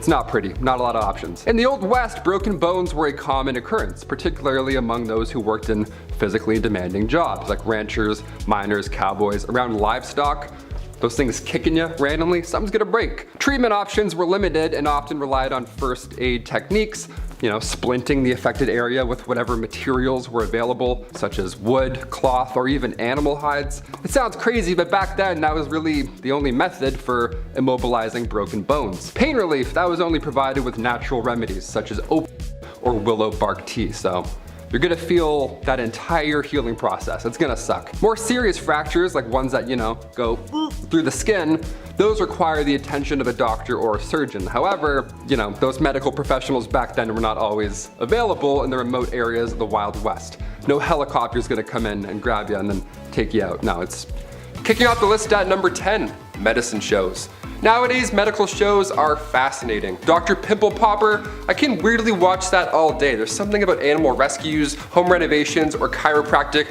not pretty, not a lot of options. In the Old West, broken bones were a common occurrence, particularly among those who worked in physically demanding jobs, like ranchers, miners, cowboys, around livestock. Those things kicking you randomly, something's gonna break. Treatment options were limited and often relied on first aid techniques, splinting the affected area with whatever materials were available, such as wood, cloth, or even animal hides. It sounds crazy, but back then that was really the only method for immobilizing broken bones. Pain relief, that was only provided with natural remedies, such as opium or willow bark tea, so you're gonna feel that entire healing process. It's gonna suck. More serious fractures, like ones that, go through the skin, those require the attention of a doctor or a surgeon. However, those medical professionals back then were not always available in the remote areas of the Wild West. No helicopter's gonna come in and grab you and then take you out. No, it's kicking off the list at number 10, medicine shows. Nowadays, medical shows are fascinating. Dr. Pimple Popper, I can weirdly watch that all day. There's something about animal rescues, home renovations, or chiropractic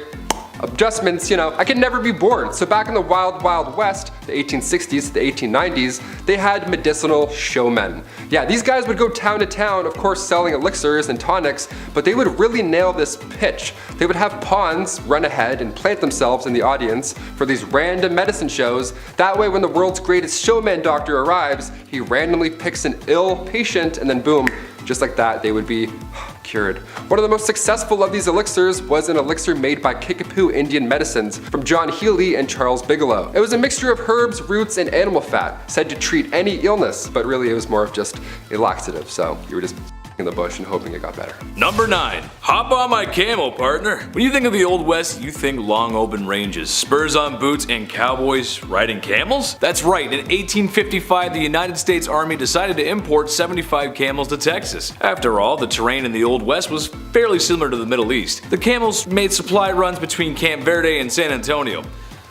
adjustments, I can never be bored. So back in the Wild West, the 1860s to the 1890s, they had medicinal showmen. Yeah, these guys would go town to town, of course selling elixirs and tonics, but they would really nail this pitch. They would have pawns run ahead and plant themselves in the audience for these random medicine shows. That way when the world's greatest showman doctor arrives, he randomly picks an ill patient and then boom, just like that, they would be cured. One of the most successful of these elixirs was an elixir made by Kickapoo Indian Medicines from John Healy and Charles Bigelow. It was a mixture of herbs, roots, and animal fat, said to treat any illness, but really it was more of just a laxative, so you were just in the bush and hoping it got better. Number 9. Hop on my camel, partner. When you think of the Old West, you think long open ranges, spurs on boots, and cowboys riding camels? That's right, in 1855 the United States Army decided to import 75 camels to Texas. After all, the terrain in the Old West was fairly similar to the Middle East. The camels made supply runs between Camp Verde and San Antonio.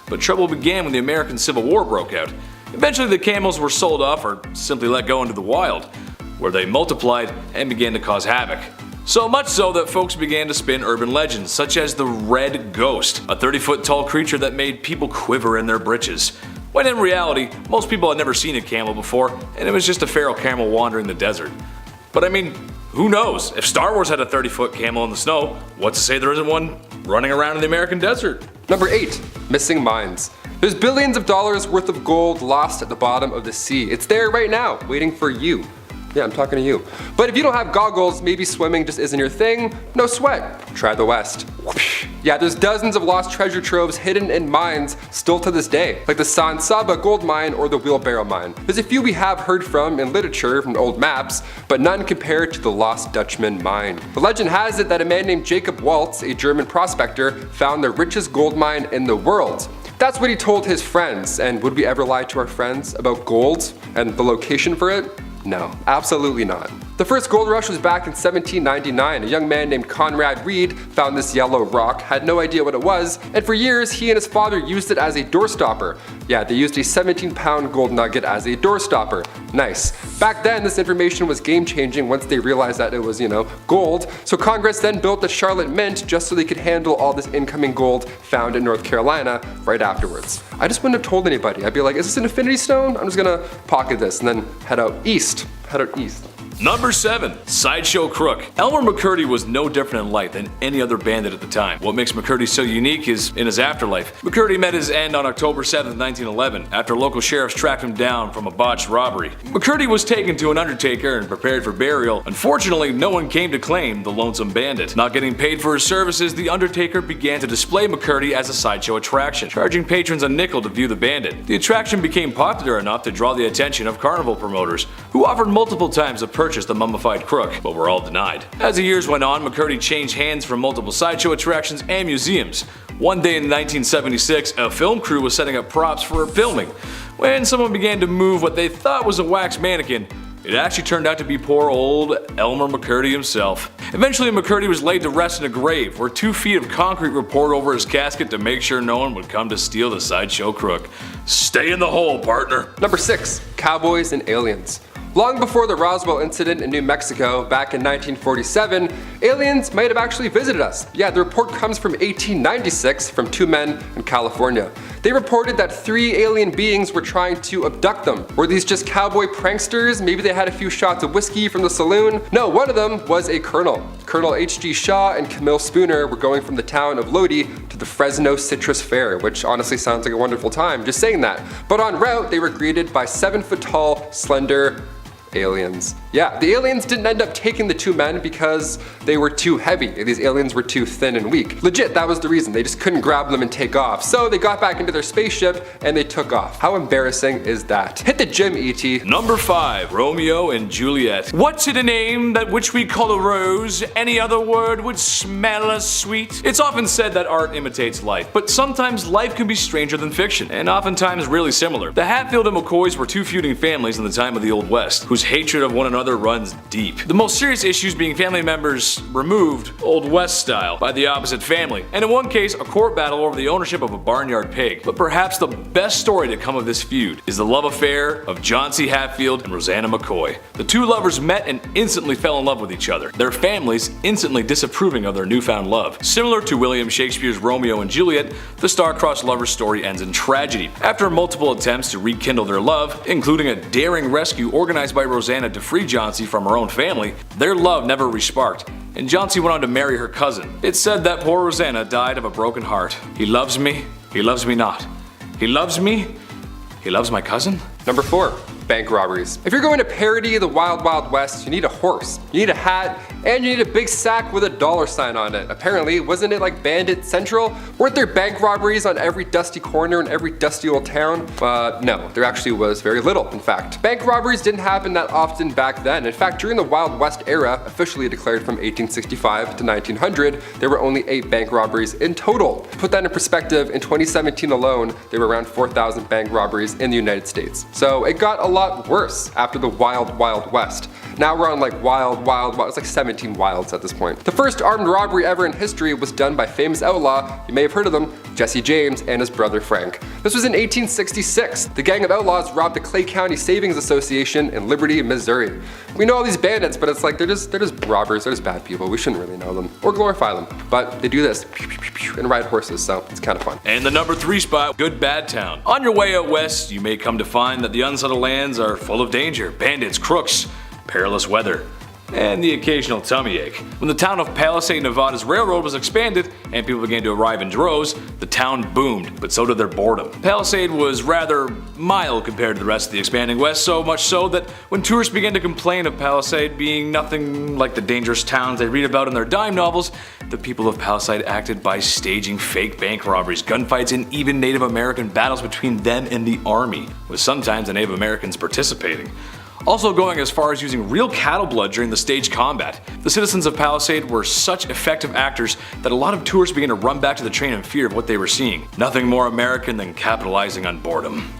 But trouble began when the American Civil War broke out. Eventually the camels were sold off or simply let go into the wild, where they multiplied and began to cause havoc. So much so that folks began to spin urban legends, such as the Red Ghost, a 30-foot tall creature that made people quiver in their britches. When in reality, most people had never seen a camel before, and it was just a feral camel wandering the desert. But I mean, who knows? If Star Wars had a 30-foot camel in the snow, what's to say there isn't one running around in the American desert? Number 8, missing mines. There's billions of dollars worth of gold lost at the bottom of the sea. It's there right now, waiting for you. Yeah, I'm talking to you. But if you don't have goggles, maybe swimming just isn't your thing, no sweat. Try the West. Yeah, there's dozens of lost treasure troves hidden in mines still to this day, like the San Saba gold mine or the Wheelbarrow mine. There's a few we have heard from in literature from old maps, but none compared to the Lost Dutchman mine. The legend has it that a man named Jacob Waltz, a German prospector, found the richest gold mine in the world. That's what he told his friends, and would we ever lie to our friends about gold and the location for it? No, absolutely not. The first gold rush was back in 1799. A young man named Conrad Reed found this yellow rock, had no idea what it was, and for years he and his father used it as a doorstopper. Yeah, they used a 17-pound gold nugget as a doorstopper. Nice. Back then, this information was game-changing once they realized that it was, gold. So Congress then built the Charlotte Mint just so they could handle all this incoming gold found in North Carolina right afterwards. I just wouldn't have told anybody. I'd be like, is this an infinity stone? I'm just gonna pocket this and then head out east. Number 7. Sideshow Crook. Elmer McCurdy was no different in life than any other bandit at the time. What makes McCurdy so unique is in his afterlife. McCurdy met his end on October 7, 1911, after local sheriffs tracked him down from a botched robbery. McCurdy was taken to an undertaker and prepared for burial. Unfortunately, no one came to claim the lonesome bandit. Not getting paid for his services, the undertaker began to display McCurdy as a sideshow attraction, charging patrons a nickel to view the bandit. The attraction became popular enough to draw the attention of carnival promoters, who offered multiple times to purchase the mummified crook, but were all denied. As the years went on, McCurdy changed hands from multiple sideshow attractions and museums. One day in 1976, a film crew was setting up props for filming. When someone began to move what they thought was a wax mannequin, it actually turned out to be poor old Elmer McCurdy himself. Eventually, McCurdy was laid to rest in a grave, where 2 feet of concrete were poured over his casket to make sure no one would come to steal the sideshow crook. Stay in the hole, partner. Number 6. Cowboys and aliens. Long before the Roswell incident in New Mexico back in 1947, aliens might have actually visited us. Yeah, the report comes from 1896 from 2 men in California. They reported that 3 alien beings were trying to abduct them. Were these just cowboy pranksters? Maybe they had a few shots of whiskey from the saloon? No, one of them was a colonel. Colonel H.G. Shaw and Camille Spooner were going from the town of Lodi to the Fresno Citrus Fair, which honestly sounds like a wonderful time, just saying that. But en route, they were greeted by 7-foot-tall, slender aliens. Yeah, the aliens didn't end up taking the 2 men because they were too heavy. These aliens were too thin and weak. Legit, that was the reason. They just couldn't grab them and take off. So they got back into their spaceship and they took off. How embarrassing is that? Hit the gym, E.T. Number 5. Romeo and Juliet. What's in a name that which we call a rose? Any other word would smell as sweet? It's often said that art imitates life, but sometimes life can be stranger than fiction, and oftentimes really similar. The Hatfield and McCoys were 2 feuding families in the time of the Old West, whose hatred of one another runs deep. The most serious issues being family members removed, Old West style, by the opposite family, and in one case a court battle over the ownership of a barnyard pig. But perhaps the best story to come of this feud is the love affair of John C. Hatfield and Rosanna McCoy. The 2 lovers met and instantly fell in love with each other, their families instantly disapproving of their newfound love. Similar to William Shakespeare's Romeo and Juliet, the star-crossed lovers story ends in tragedy. After multiple attempts to rekindle their love, including a daring rescue organized by Rosanna to free Johnsy from her own family, their love never resparked, and Johnsy went on to marry her cousin. It's said that poor Rosanna died of a broken heart. He loves me not. He loves me, he loves my cousin? Number 4. Bank robberies. If you're going to parody the Wild Wild West, you need a horse, you need a hat, and you need a big sack with a $sign on it. Apparently, wasn't it like Bandit Central? Weren't there bank robberies on every dusty corner in every dusty old town? No, there actually was very little, in fact. Bank robberies didn't happen that often back then. In fact, during the Wild West era, officially declared from 1865 to 1900, there were only 8 bank robberies in total. To put that in perspective, in 2017 alone, there were around 4,000 bank robberies in the United States. So it got a lot worse after the Wild Wild West. Now we're on like wild, it's like 17 wilds at this point. The first armed robbery ever in history was done by famous outlaw, you may have heard of them, Jesse James and his brother Frank. This was in 1866. The gang of outlaws robbed the Clay County Savings Association in Liberty, Missouri. We know all these bandits, but it's like they're just robbers, they're just bad people. We shouldn't really know them or glorify them. But they do this and ride horses, so it's kind of fun. And the number 3 spot, Good Bad Town. On your way out west, you may come to find that the unsettled lands are full of danger, bandits, crooks, perilous weather. and the occasional tummy ache. When the town of Palisade, Nevada's railroad was expanded and people began to arrive in droves, the town boomed, but so did their boredom. Palisade was rather mild compared to the rest of the expanding West, so much so that when tourists began to complain of Palisade being nothing like the dangerous towns they read about in their dime novels, the people of Palisade acted by staging fake bank robberies, gunfights, and even Native American battles between them and the army, with sometimes the Native Americans participating. Also going as far as using real cattle blood during the staged combat. The citizens of Palisade were such effective actors that a lot of tourists began to run back to the train in fear of what they were seeing. Nothing more American than capitalizing on boredom.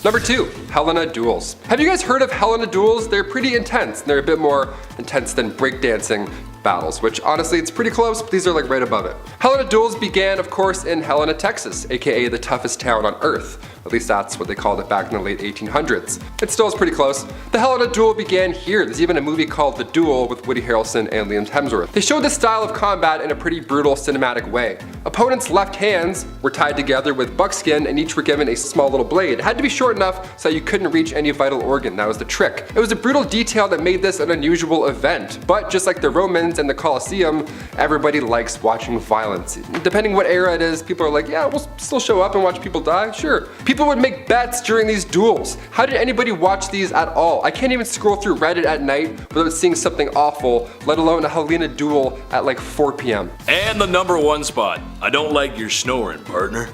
Number 2, Helena duels. Have you guys heard of Helena duels? They're pretty intense, and they're a bit more intense than breakdancing battles, which honestly it's pretty close, but these are like right above it. Helena duels began of course in Helena, Texas, aka the toughest town on earth. At least that's what they called it back in the late 1800s. It still is pretty close. The Helena duel began here. There's even a movie called The Duel with Woody Harrelson and Liam Hemsworth. They showed this style of combat in a pretty brutal cinematic way. Opponents' left hands were tied together with buckskin and each were given a small little blade. It had to be short enough so you couldn't reach any vital organ. That was the trick. It was a brutal detail that made this an unusual event, but just like the Romans and the Colosseum, everybody likes watching violence. Depending what era it is, people are like, yeah, we'll still show up and watch people die, sure. People would make bets during these duels. How did anybody watch these at all? I can't even scroll through Reddit at night without seeing something awful, let alone a Helena duel at like 4 p.m. And the number 1 spot. I don't like your snoring, partner.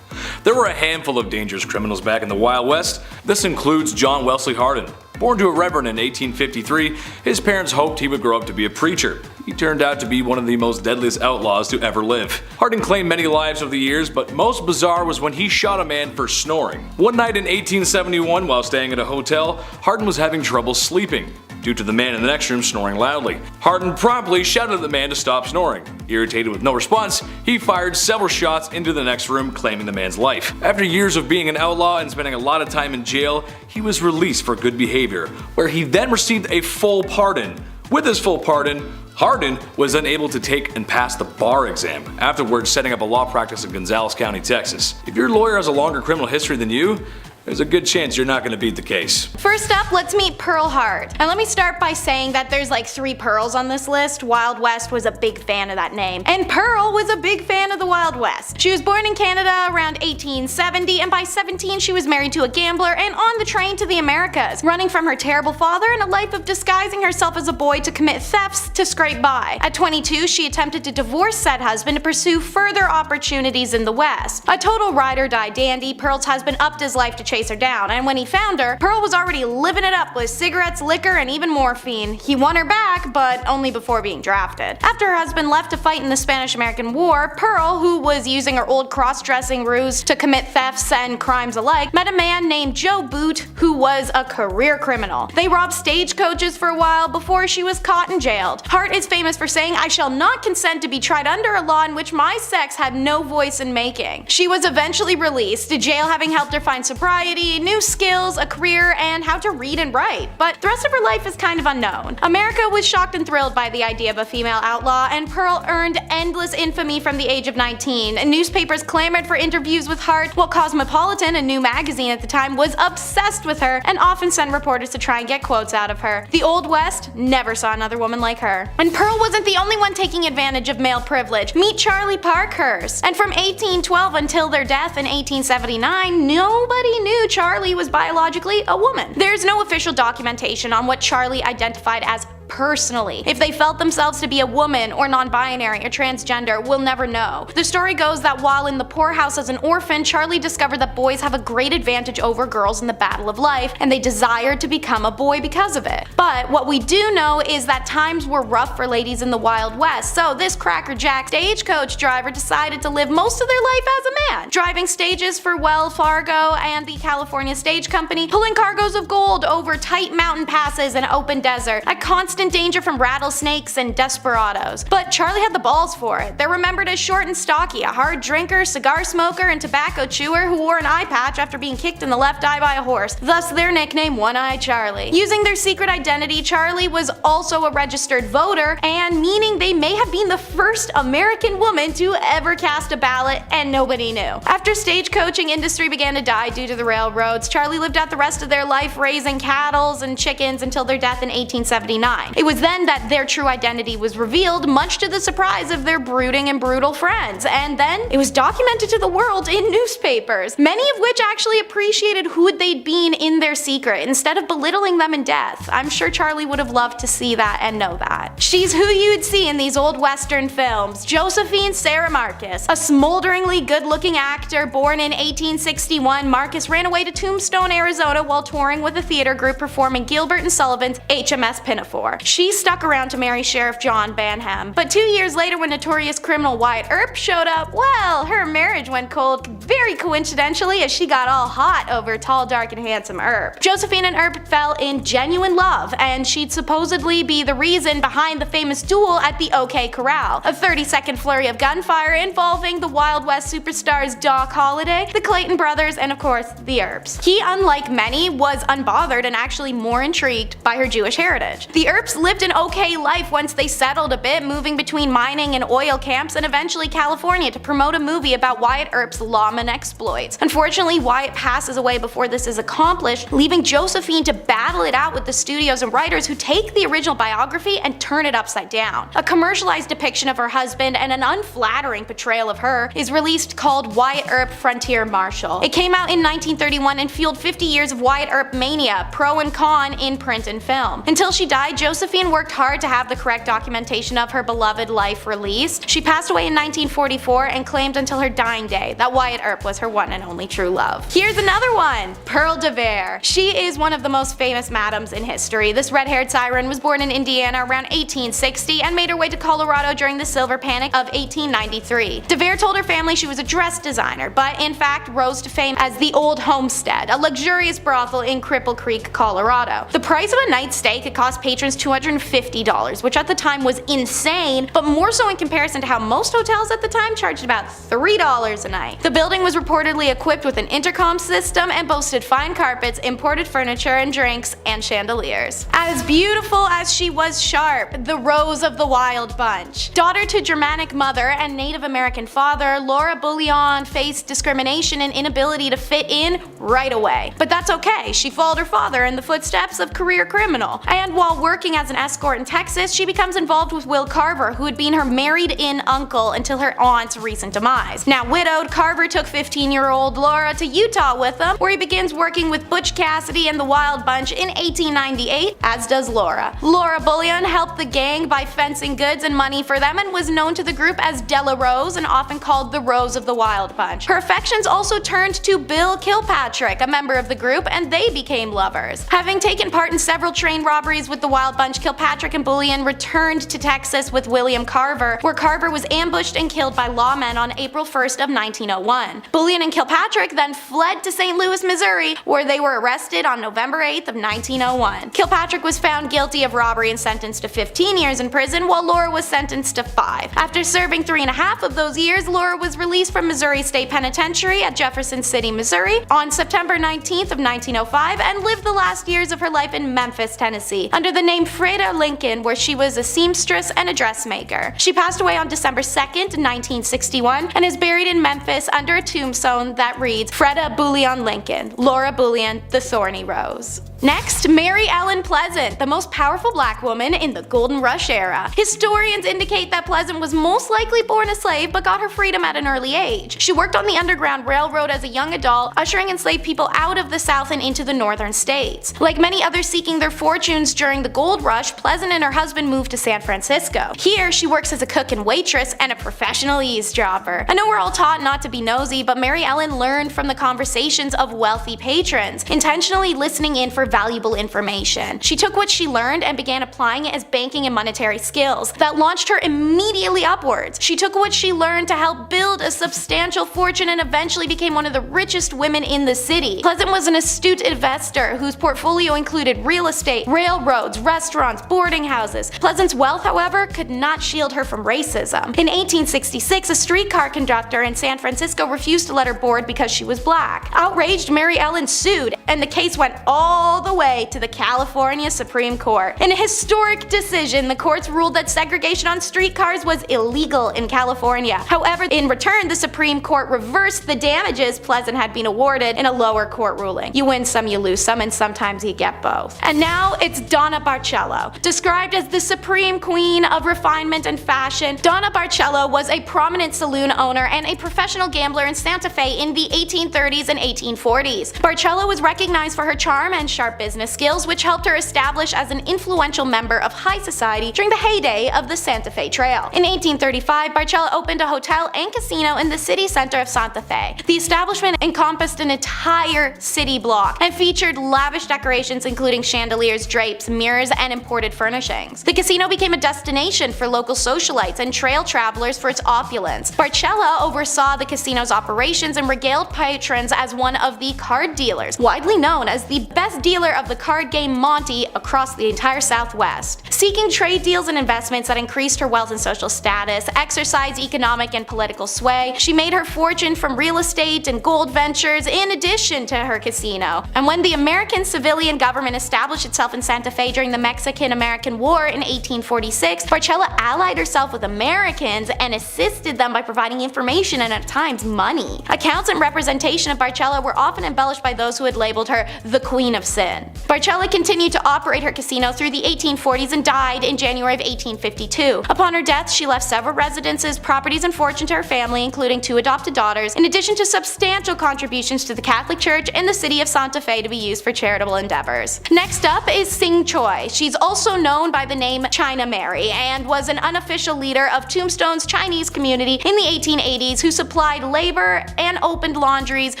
There were a handful of dangerous criminals back in the Wild West. This includes John Wesley Hardin. Born to a reverend in 1853, his parents hoped he would grow up to be a preacher. He turned out to be one of the most deadliest outlaws to ever live. Hardin claimed many lives over the years, but most bizarre was when he shot a man for snoring. One night in 1871, while staying at a hotel, Hardin was having trouble sleeping due to the man in the next room snoring loudly. Hardin promptly shouted at the man to stop snoring. Irritated with no response, he fired several shots into the next room, claiming the man's life. After years of being an outlaw and spending a lot of time in jail, he was released for good behavior, where he then received a full pardon. With his full pardon, Hardin was then able to take and pass the bar exam, afterwards setting up a law practice in Gonzales County, Texas. If your lawyer has a longer criminal history than you, there's a good chance you're not going to beat the case. First up, let's meet Pearl Hart. And let me start by saying that there's like 3 Pearls on this list. Wild West was a big fan of that name. And Pearl was a big fan of the Wild West. She was born in Canada around 1870, and by 17 she was married to a gambler and on the train to the Americas, running from her terrible father and a life of disguising herself as a boy to commit thefts to scrape by. At 22, she attempted to divorce said husband to pursue further opportunities in the West. A total ride-or-die dandy, Pearl's husband upped his life to chase her down, and when he found her, Pearl was already living it up with cigarettes, liquor, and even morphine. He won her back, but only before being drafted. After her husband left to fight in the Spanish-American War, Pearl, who was using her old cross-dressing ruse to commit thefts and crimes alike, met a man named Joe Boot, who was a career criminal. They robbed stagecoaches for a while before she was caught and jailed. Hart is famous for saying, "I shall not consent to be tried under a law in which my sex had no voice in making." She was eventually released, to jail having helped her find sobriety, new skills, a career, and how to read and write. But the rest of her life is kind of unknown. America was shocked and thrilled by the idea of a female outlaw, and Pearl earned endless infamy from the age of 19. Newspapers clamored for interviews with Hart, while Cosmopolitan, a new magazine at the time, was obsessed with her and often sent reporters to try and get quotes out of her. The Old West never saw another woman like her. And Pearl wasn't the only one taking advantage of male privilege. Meet Charlie Parkhurst. And from 1812 until their death in 1879, nobody knew Charlie was biologically a woman. There's no official documentation on what Charlie identified as personally. If they felt themselves to be a woman or non-binary or transgender, we'll never know. The story goes that while in the poorhouse as an orphan, Charlie discovered that boys have a great advantage over girls in the battle of life, and they desired to become a boy because of it. But what we do know is that times were rough for ladies in the Wild West, so this crackerjack stagecoach driver decided to live most of their life as a man, driving stages for Wells Fargo and the California Stage Company, pulling cargoes of gold over tight mountain passes and open desert, at constant danger from rattlesnakes and desperados. But Charlie had the balls for it. They're remembered as short and stocky, a hard drinker, cigar smoker, and tobacco chewer who wore an eye patch after being kicked in the left eye by a horse, thus their nickname One-Eyed Charlie. Using their secret identity, Charlie was also a registered voter, and meaning they may have been the first American woman to ever cast a ballot, and nobody knew. After stagecoaching industry began to die due to the railroads, Charlie lived out the rest of their life raising cattle and chickens until their death in 1879. line. It was then that their true identity was revealed, much to the surprise of their brooding and brutal friends, and then it was documented to the world in newspapers, many of which actually appreciated who they'd been in their secret instead of belittling them in death. I'm sure Charlie would have loved to see that and know that. She's who you'd see in these old western films, Josephine Sarah Marcus. A smolderingly good-looking actor born in 1861, Marcus ran away to Tombstone, Arizona while touring with a theater group performing Gilbert and Sullivan's HMS Pinafore. She stuck around to marry Sheriff John Banham, but 2 years later when notorious criminal Wyatt Earp showed up, well, her marriage went cold very coincidentally as she got all hot over tall, dark, and handsome Earp. Josephine and Earp fell in genuine love, and she'd supposedly be the reason behind the famous duel at the OK Corral, a 30-second flurry of gunfire involving the Wild West superstars Doc Holliday, the Clayton brothers, and of course, the Earps. He, unlike many, was unbothered and actually more intrigued by her Jewish heritage. The Earps lived an okay life once they settled a bit, moving between mining and oil camps and eventually California to promote a movie about Wyatt Earp's lawman exploits. Unfortunately, Wyatt passes away before this is accomplished, leaving Josephine to battle it out with the studios and writers who take the original biography and turn it upside down. A commercialized depiction of her husband and an unflattering portrayal of her is released called Wyatt Earp Frontier Marshal. It came out in 1931 and fueled 50 years of Wyatt Earp mania, pro and con, in print and film. Until she died, Josephine worked hard to have the correct documentation of her beloved life released. She passed away in 1944 and claimed until her dying day that Wyatt Earp was her one and only true love. Here's another one, Pearl de Vere. She is one of the most famous madams in history. This red-haired siren was born in Indiana around 1860 and made her way to Colorado during the Silver Panic of 1893. De Vere told her family she was a dress designer, but in fact rose to fame as the Old Homestead, a luxurious brothel in Cripple Creek, Colorado. The price of a night's stay could cost patrons $250, which at the time was insane, but more so in comparison to how most hotels at the time charged about $3 a night. The building was reportedly equipped with an intercom system and boasted fine carpets, imported furniture and drinks, and chandeliers. As beautiful as she was sharp, the Rose of the Wild Bunch. Daughter to Germanic mother and Native American father, Laura Bullion faced discrimination and inability to fit in right away. But that's okay, she followed her father in the footsteps of career criminal. And while working as an escort in Texas, she becomes involved with Will Carver, who had been her married-in uncle until her aunt's recent demise. Now widowed, Carver took 15-year-old Laura to Utah with him, where he begins working with Butch Cassidy and the Wild Bunch in 1898, as does Laura. Laura Bullion helped the gang by fencing goods and money for them and was known to the group as Della Rose and often called the Rose of the Wild Bunch. Her affections also turned to Bill Kilpatrick, a member of the group, and they became lovers. Having taken part in several train robberies with the Wild Bunch, Kilpatrick and Bullion returned to Texas with William Carver, where Carver was ambushed and killed by lawmen on April 1st of 1901. Bullion and Kilpatrick then fled to St. Louis, Missouri, where they were arrested on November 8th of 1901. Kilpatrick was found guilty of robbery and sentenced to 15 years in prison, while Laura was sentenced to 5. After serving 3.5 of those years, Laura was released from Missouri State Penitentiary at Jefferson City, Missouri on September 19th of 1905 and lived the last years of her life in Memphis, Tennessee, under the name Freda Lincoln, where she was a seamstress and a dressmaker. She passed away on December 2nd, 1961, and is buried in Memphis under a tombstone that reads Freda Bullion Lincoln, Laura Bullion, the Thorny Rose. Next, Mary Ellen Pleasant, the most powerful black woman in the Golden Rush era. Historians indicate that Pleasant was most likely born a slave but got her freedom at an early age. She worked on the Underground Railroad as a young adult, ushering enslaved people out of the South and into the northern states. Like many others seeking their fortunes during the gold rush, Pleasant and her husband moved to San Francisco. Here, she works as a cook and waitress and a professional eavesdropper. I know we're all taught not to be nosy, but Mary Ellen learned from the conversations of wealthy patrons, intentionally listening in for valuable information. She took what she learned and began applying it as banking and monetary skills that launched her immediately upwards. She took what she learned to help build a substantial fortune and eventually became one of the richest women in the city. Pleasant was an astute investor whose portfolio included real estate, railroads, restaurants, boarding houses. Pleasant's wealth, however, could not shield her from racism. In 1866, a streetcar conductor in San Francisco refused to let her board because she was black. Outraged, Mary Ellen sued, and the case went all the way to the California Supreme Court. In a historic decision, the courts ruled that segregation on streetcars was illegal in California. However, in return, the Supreme Court reversed the damages Pleasant had been awarded in a lower court ruling. You win some, you lose some, and sometimes you get both. And now it's Donna Barcelli. Barcello. Described as the supreme queen of refinement and fashion, Donna Barcello was a prominent saloon owner and a professional gambler in Santa Fe in the 1830s and 1840s. Barcello was recognized for her charm and sharp business skills, which helped her establish as an influential member of high society during the heyday of the Santa Fe Trail. In 1835, Barcello opened a hotel and casino in the city center of Santa Fe. The establishment encompassed an entire city block and featured lavish decorations including chandeliers, drapes, mirrors, and imported furnishings. The casino became a destination for local socialites and trail travelers for its opulence. Barcello oversaw the casino's operations and regaled patrons as one of the card dealers, widely known as the best dealer of the card game Monte across the entire Southwest. Seeking trade deals and investments that increased her wealth and social status, exercised economic and political sway, she made her fortune from real estate and gold ventures in addition to her casino. And when the American civilian government established itself in Santa Fe during the Mexican-American War in 1846, Barcello allied herself with Americans and assisted them by providing information and at times money. Accounts and representation of Barcello were often embellished by those who had labeled her the Queen of Sin. Barcello continued to operate her casino through the 1840s and died in January of 1852. Upon her death, she left several residences, properties, and fortune to her family, including 2 adopted daughters, in addition to substantial contributions to the Catholic Church in the city of Santa Fe to be used for charitable endeavors. Next up is Sing Choi. She's also known by the name China Mary and was an unofficial leader of Tombstone's Chinese community in the 1880s who supplied labor and opened laundries,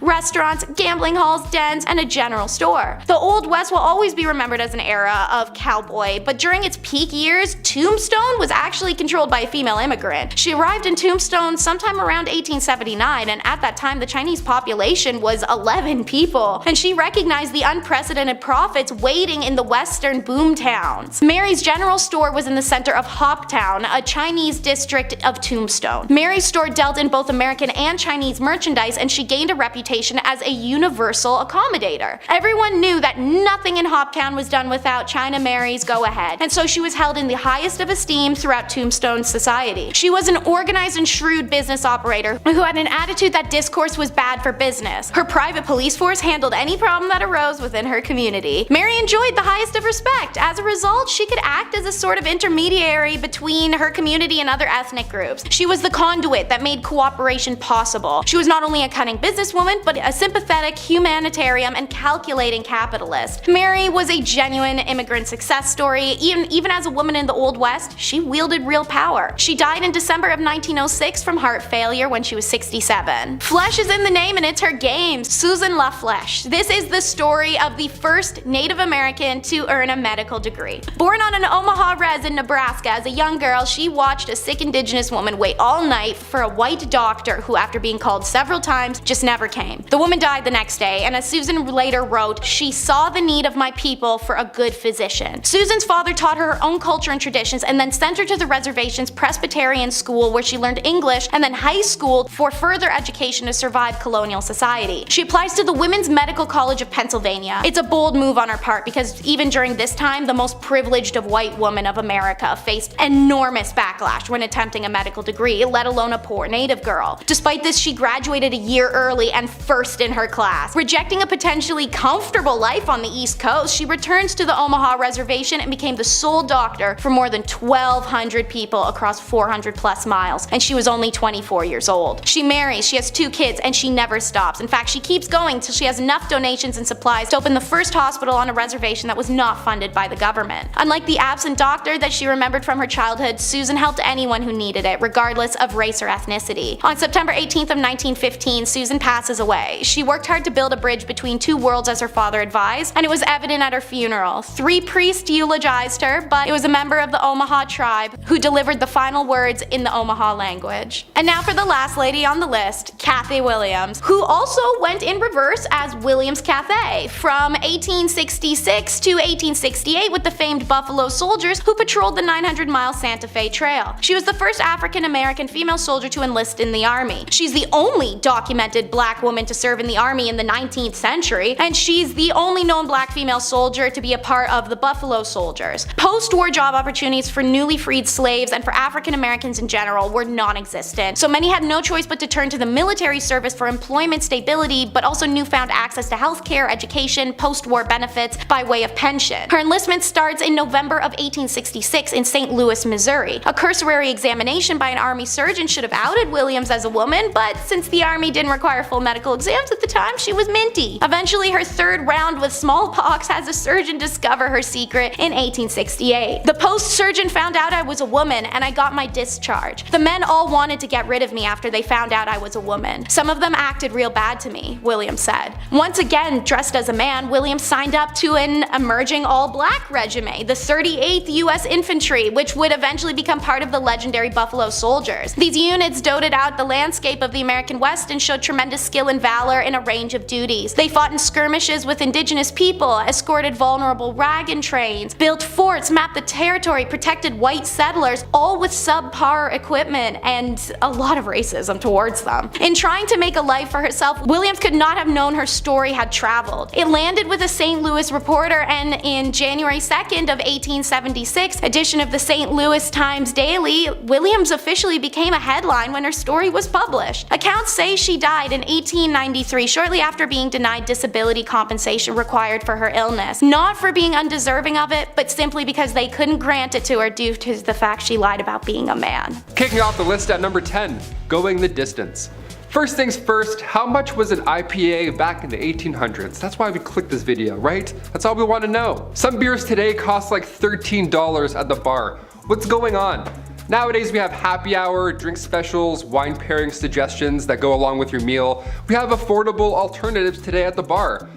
restaurants, gambling halls, dens, and a general store. The Old West will always be remembered as an era of cowboy, but during its peak years, Tombstone was actually controlled by a female immigrant. She arrived in Tombstone sometime around 1879, and at that time the Chinese population was 11 people, and she recognized the unprecedented profits waiting in the western boom towns. Mary's general store was in the center of Hoptown, a Chinese district of Tombstone. Mary's store dealt in both American and Chinese merchandise, and she gained a reputation as a universal accommodator. Everyone knew that nothing in Hoptown was done without China Mary's go-ahead, and so she was held in the highest of esteem throughout Tombstone society. She was an organized and shrewd business operator who had an attitude that discourse was bad for business. Her private police force handled any problem that arose within her community. Mary enjoyed the highest of respect. As a result, she could act as a sort of intermediary between her community and other ethnic groups. She was the conduit that made cooperation possible. She was not only a cunning businesswoman, but a sympathetic humanitarian and calculating capitalist. Mary was a genuine immigrant success story. Even as a woman in the Old West, she wielded real power. She died in December of 1906 from heart failure when she was 67. Flesh is in the name and it's her game. Susan LaFleche. This is the story of the first Native American to earn a medical degree. Born on an Omaha res in Nebraska as a young girl, she watched a sick indigenous woman wait all night for a white doctor who, after being called several times, just never came. The woman died the next day, and as Susan later wrote, "She saw the need of my people for a good physician." Susan's father taught her own culture and traditions and then sent her to the reservation's Presbyterian school where she learned English and then high school for further education to survive colonial society. She applies to the Women's Medical College of Pennsylvania. It's a bold move on her part because even during this time, the most privileged of white women of America faced enormous backlash when attempting a medical degree, let alone a poor native girl. Despite this, she graduated a year early and first in her class. Rejecting a potentially comfortable life on the East Coast, she returns to the Omaha reservation and became the sole doctor for more than 1,200 people across 400 plus miles, and she was only 24 years old. She marries, she has 2 kids, and she never stops. In fact, she keeps going till she has enough donations and supplies to open the first hospital on a reservation that was not funded by the government. Unlike the absent doctor that she remembered from her childhood, Susan helped anyone who needed it, regardless of race or ethnicity. On September 18th of 1915, Susan passes away. She worked hard to build a bridge between 2 worlds as her father advised, and it was evident at her funeral. 3 priests eulogized her, but it was a member of the Omaha tribe who delivered the final words in the Omaha language. And now for the last lady on the list, Cathay Williams, who also went in reverse as Williams Cathay from 1866 to 1868 with the famed Buffalo Soldiers who patrolled the 900-mile Santa Fe Trail. She was the first African-American female soldier to enlist in the Army. She's the only documented black woman to serve in the Army in the 19th century, and she's the only known black female soldier to be a part of the Buffalo Soldiers. Post-war job opportunities for newly freed slaves and for African Americans in general were non-existent, so many had no choice but to turn to the military service for employment stability, but also newfound access to healthcare, education, post-war benefits by way of pension. Her enlistment starts in November of 1866 in St. Louis, Missouri. A cursory examination by an Army surgeon should have outed Williams as a woman, but since the Army didn't require full medical exams at the time, she was minty. Eventually, her third round with smallpox has a surgeon discover her secret in 1868. The post-surgeon found out I was a woman, and I got my discharge. The men all wanted to get rid of me after they found out I was a woman. Some of them acted real bad to me, Williams said. Once again, dressed as a man, Williams signed up to an emerging all-black regiment, the 38th U.S. Infantry, which would eventually become part of the legendary Buffalo Soldiers. These units doted out the landscape of the American West and showed tremendous skill and valor in a range of duties. They fought in skirmishes with indigenous people, escorted vulnerable wagon trains, built forts, mapped the territory, protected white settlers, all with subpar equipment and a lot of racism towards them. In trying to make a life for herself, Williams could not have known her story had traveled. It landed with a St. Louis Reporter, and in January 2nd of 1876 edition of the St. Louis Times Daily, Williams officially became a headline when her story was published. Accounts say she died in 1893, shortly after being denied disability compensation required for her illness. Not for being undeserving of it, but simply because they couldn't grant it to her due to the fact she lied about being a man. Kicking off the list at number 10, going the distance. First things first, how much was an IPA back in the 1800s? That's why we clicked this video, right? That's all we want to know. Some beers today cost like $13 at the bar. What's going on? Nowadays we have happy hour, drink specials, wine pairing suggestions that go along with your meal. We have affordable alternatives today at the bar.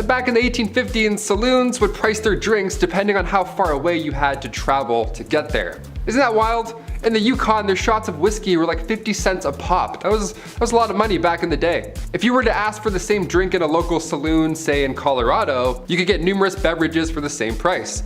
Back in the 1850s, saloons would price their drinks depending on how far away you had to travel to get there. Isn't that wild? In the Yukon, their shots of whiskey were like 50 cents a pop. That was a lot of money back in the day. If you were to ask for the same drink in a local saloon, say in Colorado, you could get numerous beverages for the same price.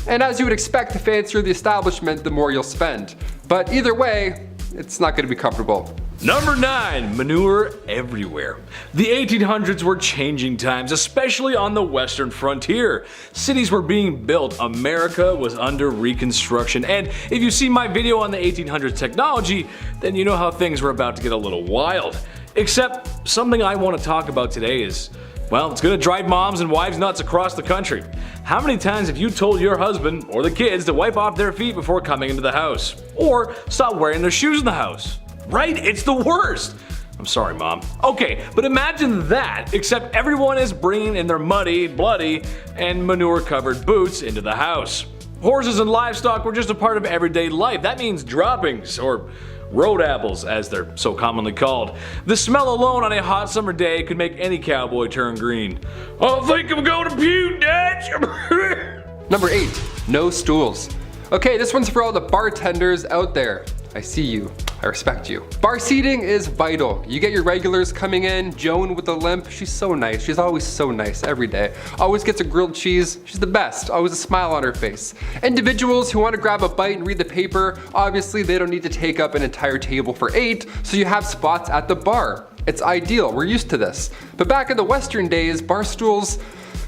And as you would expect, the fancier the establishment, the more you'll spend. But either way, it's not going to be comfortable. Number 9. Manure everywhere. The 1800s were changing times, especially on the western frontier. Cities were being built, America was under reconstruction, and if you've seen my video on the 1800s technology, then you know how things were about to get a little wild. Except, something I want to talk about today is, well, it's gonna drive moms and wives nuts across the country. How many times have you told your husband or the kids to wipe off their feet before coming into the house? Or stop wearing their shoes in the house? Right? It's the worst. I'm sorry, Mom. Okay, but imagine that, except everyone is bringing in their muddy, bloody, and manure-covered boots into the house. Horses and livestock were just a part of everyday life. That means droppings, or road apples, as they're so commonly called. The smell alone on a hot summer day could make any cowboy turn green. I think I'm going to puke, Dad. Number 8, no stools. Okay, this one's for all the bartenders out there. I see you. I respect you. Bar seating is vital. You get your regulars coming in. Joan with the limp, she's so nice. She's always so nice every day. Always gets a grilled cheese. She's the best. Always a smile on her face. Individuals who want to grab a bite and read the paper, obviously they don't need to take up an entire table for 8, so you have spots at the bar. It's ideal. We're used to this. But back in the Western days, bar stools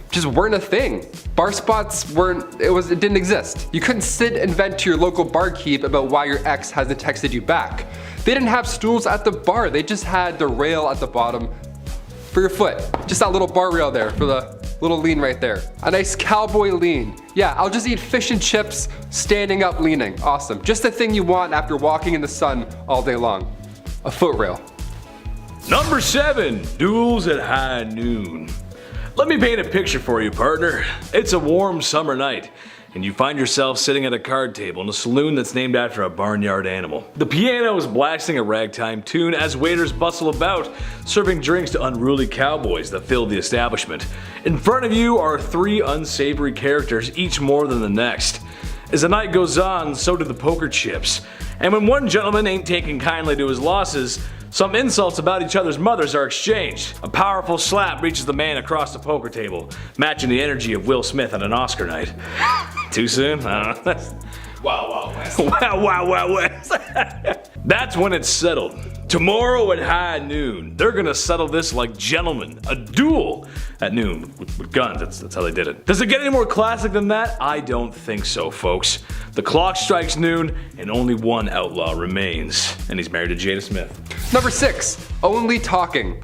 just weren't a thing. Bar spots it didn't exist. You couldn't sit and vent to your local barkeep about why your ex hasn't texted you back. They didn't have stools at the bar. They just had the rail at the bottom for your foot. Just that little bar rail there for the little lean right there. A nice cowboy lean. Yeah, I'll just eat fish and chips, standing up leaning. Awesome. Just the thing you want after walking in the sun all day long. A foot rail. Number 7. Duels at high noon. Let me paint a picture for you, partner. It's a warm summer night, and you find yourself sitting at a card table in a saloon that's named after a barnyard animal. The piano is blasting a ragtime tune as waiters bustle about, serving drinks to unruly cowboys that fill the establishment. In front of you are 3 unsavory characters, each more than the next. As the night goes on, so do the poker chips. And when one gentleman ain't taking kindly to his losses, some insults about each other's mothers are exchanged. A powerful slap reaches the man across the poker table, matching the energy of Will Smith at an Oscar night. Too soon? I don't know. Wow, wow, West. Wow, wow, wow, West. That's when it's settled. Tomorrow at high noon, they're gonna settle this like gentlemen. A duel at noon with guns. That's how they did it. Does it get any more classic than that? I don't think so, folks. The clock strikes noon, and only one outlaw remains, and he's married to Jada Smith. Number 6, only talking.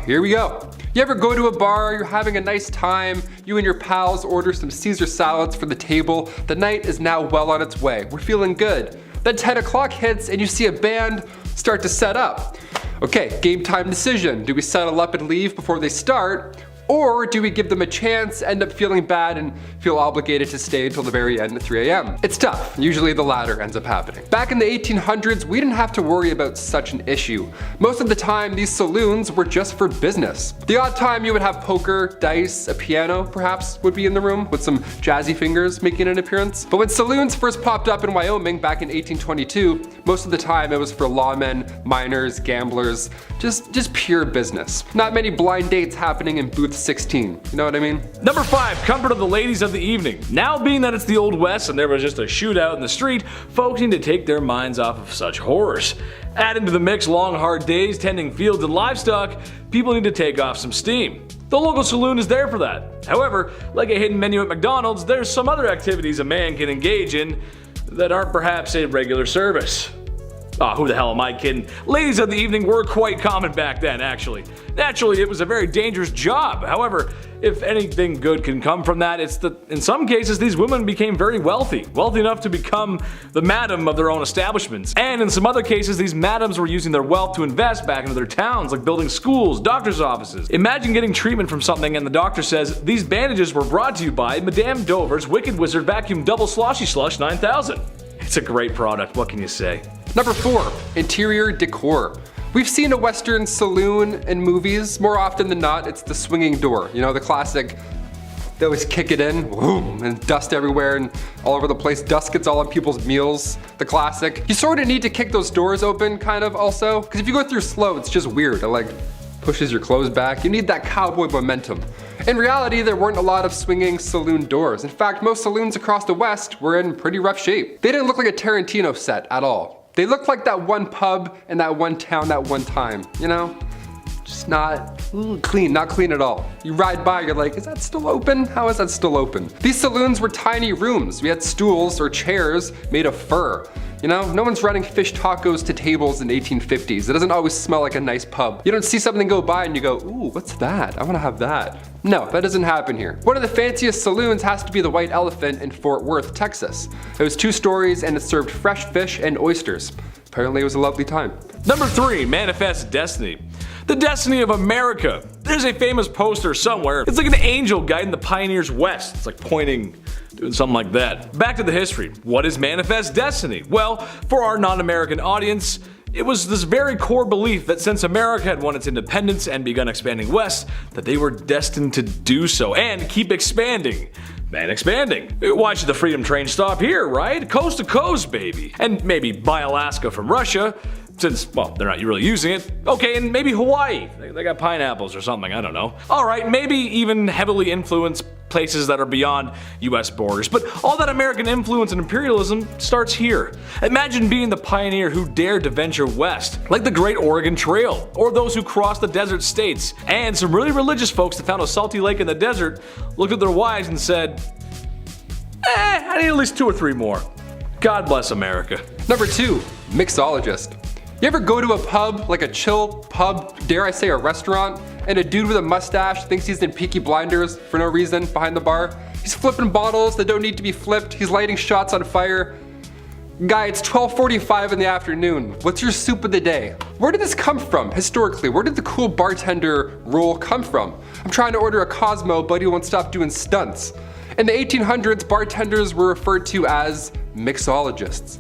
Here we go. You ever go to a bar, you're having a nice time, you and your pals order some Caesar salads for the table, the night is now well on its way, we're feeling good. Then 10 o'clock hits and you see a band start to set up. Okay, game time decision. Do we settle up and leave before they start? Or do we give them a chance, end up feeling bad, and feel obligated to stay until the very end at 3 a.m.? It's tough. Usually the latter ends up happening. Back in the 1800s, we didn't have to worry about such an issue. Most of the time, these saloons were just for business. The odd time you would have poker, dice, a piano, perhaps, would be in the room, with some jazzy fingers making an appearance. But when saloons first popped up in Wyoming back in 1822, most of the time it was for lawmen, miners, gamblers, just pure business. Not many blind dates happening in booth 16, you know what I mean? Number 5, comfort of the ladies of the evening. Now being that it's the Old West and there was just a shootout in the street, folks need to take their minds off of such horrors. Adding to the mix long hard days tending fields and livestock, people need to take off some steam. The local saloon is there for that. However, like a hidden menu at McDonald's, there's some other activities a man can engage in that aren't perhaps a regular service. Who the hell am I kidding? Ladies of the evening were quite common back then, actually. Naturally, it was a very dangerous job. However, if anything good can come from that, it's that in some cases these women became very wealthy enough to become the madam of their own establishments. And in some other cases, these madams were using their wealth to invest back into their towns, like building schools, doctor's offices. Imagine getting treatment from something and the doctor says, "These bandages were brought to you by Madame Dover's Wicked Wizard Vacuum Double Sloshy Slush 9000. It's a great product, what can you say? Number 4, interior decor. We've seen a Western saloon in movies. More often than not, it's the swinging door. You know, the classic, they always kick it in, boom, and dust everywhere and all over the place. Dust gets all on people's meals, the classic. You sort of need to kick those doors open, kind of, also. Because if you go through slow, it's just weird. It like pushes your clothes back. You need that cowboy momentum. In reality, there weren't a lot of swinging saloon doors. In fact, most saloons across the West were in pretty rough shape. They didn't look like a Tarantino set at all. They looked like that one pub in that one town that one time, you know? Just not clean, not clean at all. You ride by, you're like, is that still open? How is that still open? These saloons were tiny rooms. We had stools or chairs made of fur. You know, no one's running fish tacos to tables in the 1850s. It doesn't always smell like a nice pub. You don't see something go by and you go, ooh, what's that? I wanna have that. No, that doesn't happen here. One of the fanciest saloons has to be the White Elephant in Fort Worth, Texas. It was 2 stories and it served fresh fish and oysters. Apparently it was a lovely time. Number 3, manifest destiny. The destiny of America. There's a famous poster somewhere. It's like an angel guiding the pioneers west. It's like pointing, doing something like that. Back to the history. What is manifest destiny? Well, for our non-American audience, it was this very core belief that since America had won its independence and begun expanding west, that they were destined to do so and keep expanding. And expanding. Why should the freedom train stop here, right? Coast to coast, baby. And maybe buy Alaska from Russia, since, well, they're not really using it. Okay, and maybe Hawaii. They got pineapples or something, I don't know. Alright, maybe even heavily influenced places that are beyond US borders. But all that American influence and imperialism starts here. Imagine being the pioneer who dared to venture west, like the Great Oregon Trail, or those who crossed the desert states. And some really religious folks that found a salty lake in the desert looked at their wives and said, I need at least 2 or 3 more. God bless America. Number 2, mixologist. You ever go to a pub, like a chill pub, dare I say a restaurant, and a dude with a mustache thinks he's in Peaky Blinders for no reason behind the bar? He's flipping bottles that don't need to be flipped, he's lighting shots on fire. Guy, it's 12:45 in the afternoon. What's your soup of the day? Where did this come from, historically? Where did the cool bartender role come from? I'm trying to order a Cosmo, but he won't stop doing stunts. In the 1800s, bartenders were referred to as mixologists.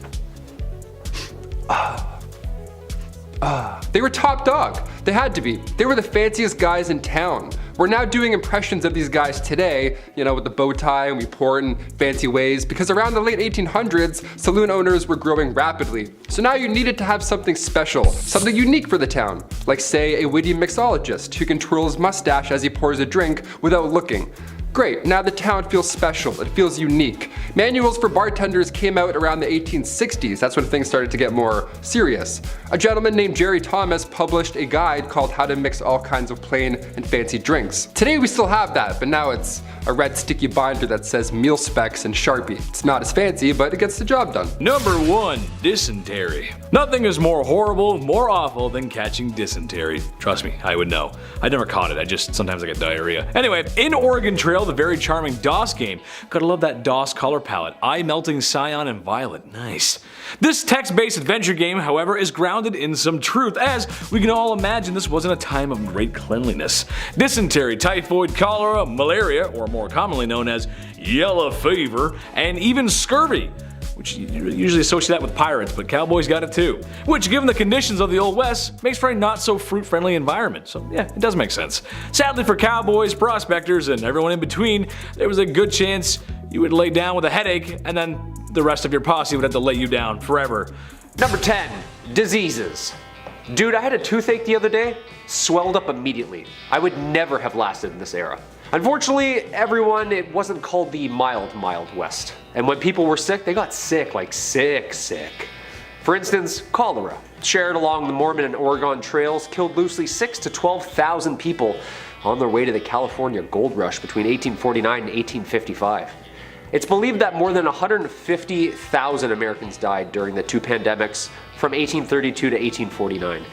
They were top dog. They had to be. They were the fanciest guys in town. We're now doing impressions of these guys today, you know, with the bow tie, and we pour it in fancy ways, because around the late 1800s, saloon owners were growing rapidly. So now you needed to have something special, something unique for the town, like say a witty mixologist who can twirl his mustache as he pours a drink without looking. Great, now the town feels special, it feels unique. Manuals for bartenders came out around the 1860s, that's when things started to get more serious. A gentleman named Jerry Thomas published a guide called How to Mix All Kinds of Plain and Fancy Drinks. Today we still have that, but now it's a red sticky binder that says meal specs and Sharpie. It's not as fancy, but it gets the job done. Number 1. Dysentery. Nothing is more horrible, more awful than catching dysentery. Trust me, I would know. I never caught it, sometimes I get diarrhea. Anyway, in Oregon Trail, the very charming DOS game. Gotta love that DOS color palette. Eye-melting cyan and violet. Nice. This text-based adventure game, however, is grounded in some truth, as we can all imagine this wasn't a time of great cleanliness. Dysentery, typhoid, cholera, malaria, or more commonly known as yellow fever, and even scurvy, which you usually associate that with pirates, but cowboys got it too. Which, given the conditions of the Old West, makes for a not so fruit-friendly environment. So yeah, it does make sense. Sadly for cowboys, prospectors, and everyone in between, there was a good chance you would lay down with a headache, and then the rest of your posse would have to lay you down forever. Number 10, diseases. Dude, I had a toothache the other day, swelled up immediately. I would never have lasted in this era. Unfortunately, it wasn't called the mild West. And when people were sick, they got sick, like sick. For instance, cholera, shared along the Mormon and Oregon trails, killed loosely 6,000 to 12,000 people on their way to the California gold rush between 1849 and 1855. It's believed that more than 150,000 Americans died during the two pandemics from 1832 to 1849.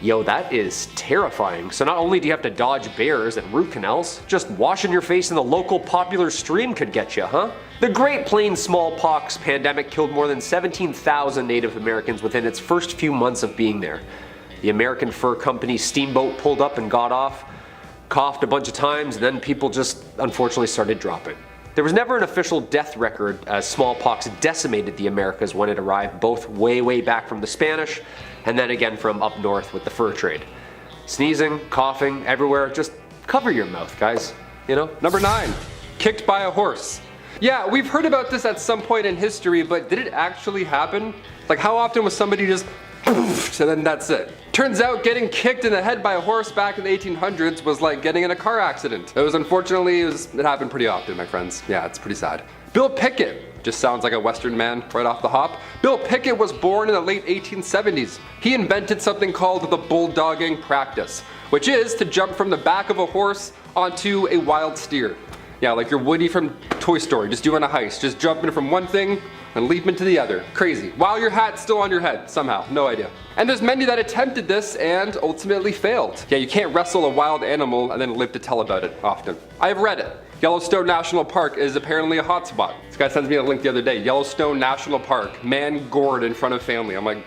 Yo, that is terrifying. So not only do you have to dodge bears and root canals, just washing your face in the local popular stream could get you, huh? The Great Plains smallpox pandemic killed more than 17,000 Native Americans within its first few months of being there. The American Fur Company steamboat pulled up and got off, coughed a bunch of times, and then people just unfortunately started dropping. There was never an official death record, as smallpox decimated the Americas when it arrived, both way back from the Spanish and then again from up north with the fur trade. Sneezing, coughing, everywhere, just cover your mouth, guys, you know? Number 9, kicked by a horse. Yeah, we've heard about this at some point in history, but did it actually happen? Like, how often was somebody just poof, and then that's it? Turns out getting kicked in the head by a horse back in the 1800s was like getting in a car accident. It happened pretty often, my friends. Yeah, it's pretty sad. Bill Pickett. Just sounds like a Western man right off the hop. Bill Pickett was born in the late 1870s. He invented something called the bulldogging practice, which is to jump from the back of a horse onto a wild steer. Yeah, like you're Woody from Toy Story, just doing a heist, just jumping from one thing and leaping to the other. Crazy. While your hat's still on your head, somehow, no idea. And there's many that attempted this and ultimately failed. Yeah, you can't wrestle a wild animal and then live to tell about it often. I've read it. Yellowstone National Park is apparently a hotspot. This guy sends me a link the other day. Yellowstone National Park, man gored in front of family. I'm like,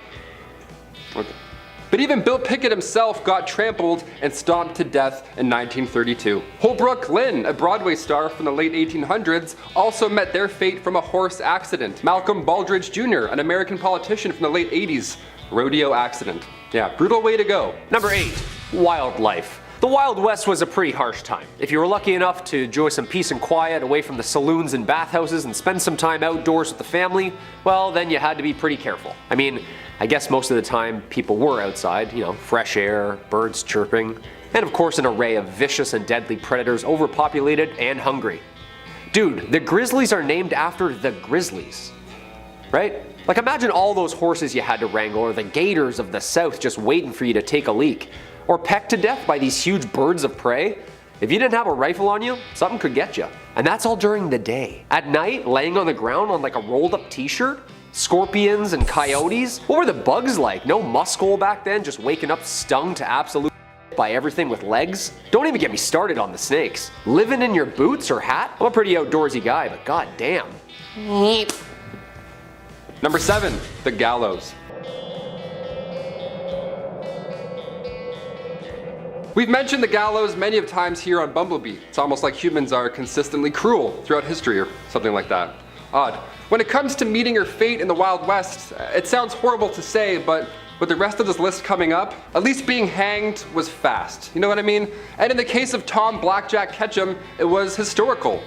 okay. But even Bill Pickett himself got trampled and stomped to death in 1932. Holbrook Lynn, a Broadway star from the late 1800s, also met their fate from a horse accident. Malcolm Baldrige Jr., an American politician from the late 80s, rodeo accident. Yeah, brutal way to go. Number 8, wildlife. The Wild West was a pretty harsh time. If you were lucky enough to enjoy some peace and quiet away from the saloons and bathhouses and spend some time outdoors with the family, well, then you had to be pretty careful. I mean, I guess most of the time people were outside, you know, fresh air, birds chirping, and of course an array of vicious and deadly predators, overpopulated and hungry. Dude, the grizzlies are named after the grizzlies, right? Like, imagine all those horses you had to wrangle, or the gators of the south just waiting for you to take a leak. Or pecked to death by these huge birds of prey. If you didn't have a rifle on you, something could get you. And that's all during the day. At night, laying on the ground on like a rolled up t-shirt, scorpions and coyotes. What were the bugs like? No muskole back then, just waking up stung to absolute by everything with legs? Don't even get me started on the snakes. Living in your boots or hat? I'm a pretty outdoorsy guy, but god damn. Number 7, the gallows. We've mentioned the gallows many of times here on Bumblebee. It's almost like humans are consistently cruel throughout history or something like that. Odd. When it comes to meeting your fate in the Wild West, it sounds horrible to say, but with the rest of this list coming up, at least being hanged was fast. You know what I mean? And in the case of Tom Blackjack Ketchum, it was historical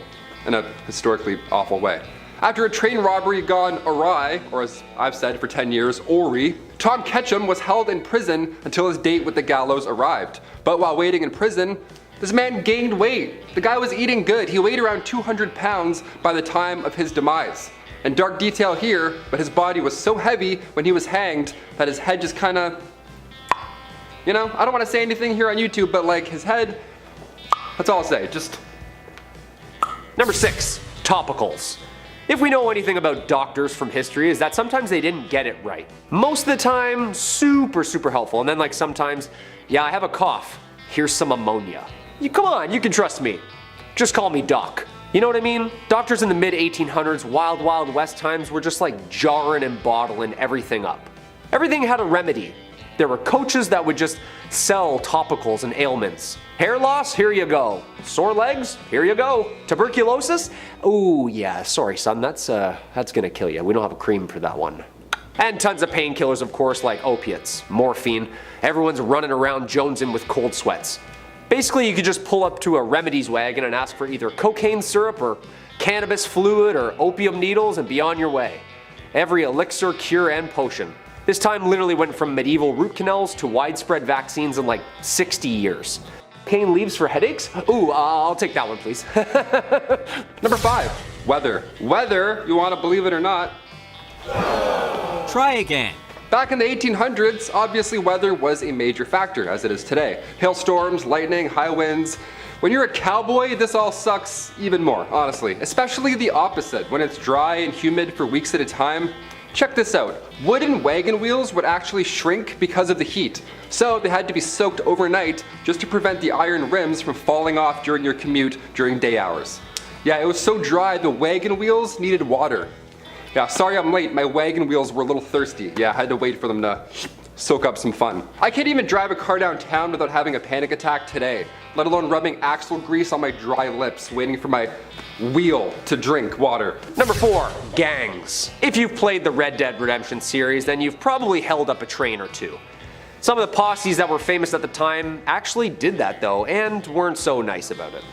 in a historically awful way. After a train robbery gone awry, or as I've said for 10 years, Ori, Tom Ketchum was held in prison until his date with the gallows arrived. But while waiting in prison, This man gained weight. The guy was eating good. He weighed around 200 pounds by the time of his demise. And dark detail here, but his body was so heavy when he was hanged that his head just kinda, you know, I don't want to say anything here on YouTube, but like his head, that's all I'll say, just. Number 6, topicals. If we know anything about doctors from history, is that sometimes they didn't get it right. Most of the time, super helpful, and then like sometimes, yeah, I have a cough, here's some ammonia. Come on, you can trust me. Just call me Doc. You know what I mean? Doctors in the mid 1800s, wild west times were just like jarring and bottling everything up. Everything had a remedy. There were coaches that would just sell topicals and ailments. Hair loss? Here you go. Sore legs? Here you go. Tuberculosis? Ooh, yeah, sorry son, that's gonna kill you. We don't have a cream for that one. And tons of painkillers, of course, like opiates, morphine. Everyone's running around jonesing with cold sweats. Basically, you could just pull up to a remedies wagon and ask for either cocaine syrup or cannabis fluid or opium needles and be on your way. Every elixir, cure, and potion. This time literally went from medieval root canals to widespread vaccines in like 60 years. Pain leaves for headaches? Ooh, I'll take that one, please. Number 5, weather. Weather, you want to believe it or not. Try again. Back in the 1800s, obviously weather was a major factor, as it is today. Hailstorms, lightning, high winds. When you're a cowboy, this all sucks even more, honestly. Especially the opposite, when it's dry and humid for weeks at a time. Check this out. Wooden wagon wheels would actually shrink because of the heat. So they had to be soaked overnight just to prevent the iron rims from falling off during your commute during day hours. Yeah, it was so dry the wagon wheels needed water. Yeah, sorry I'm late, my wagon wheels were a little thirsty. Yeah, I had to wait for them to soak up some fun. I can't even drive a car downtown without having a panic attack today, let alone rubbing axle grease on my dry lips, waiting for my wheel to drink water. Number 4, gangs. If you've played the Red Dead Redemption series, then you've probably held up a train or two. Some of the posses that were famous at the time actually did that though, and weren't so nice about it.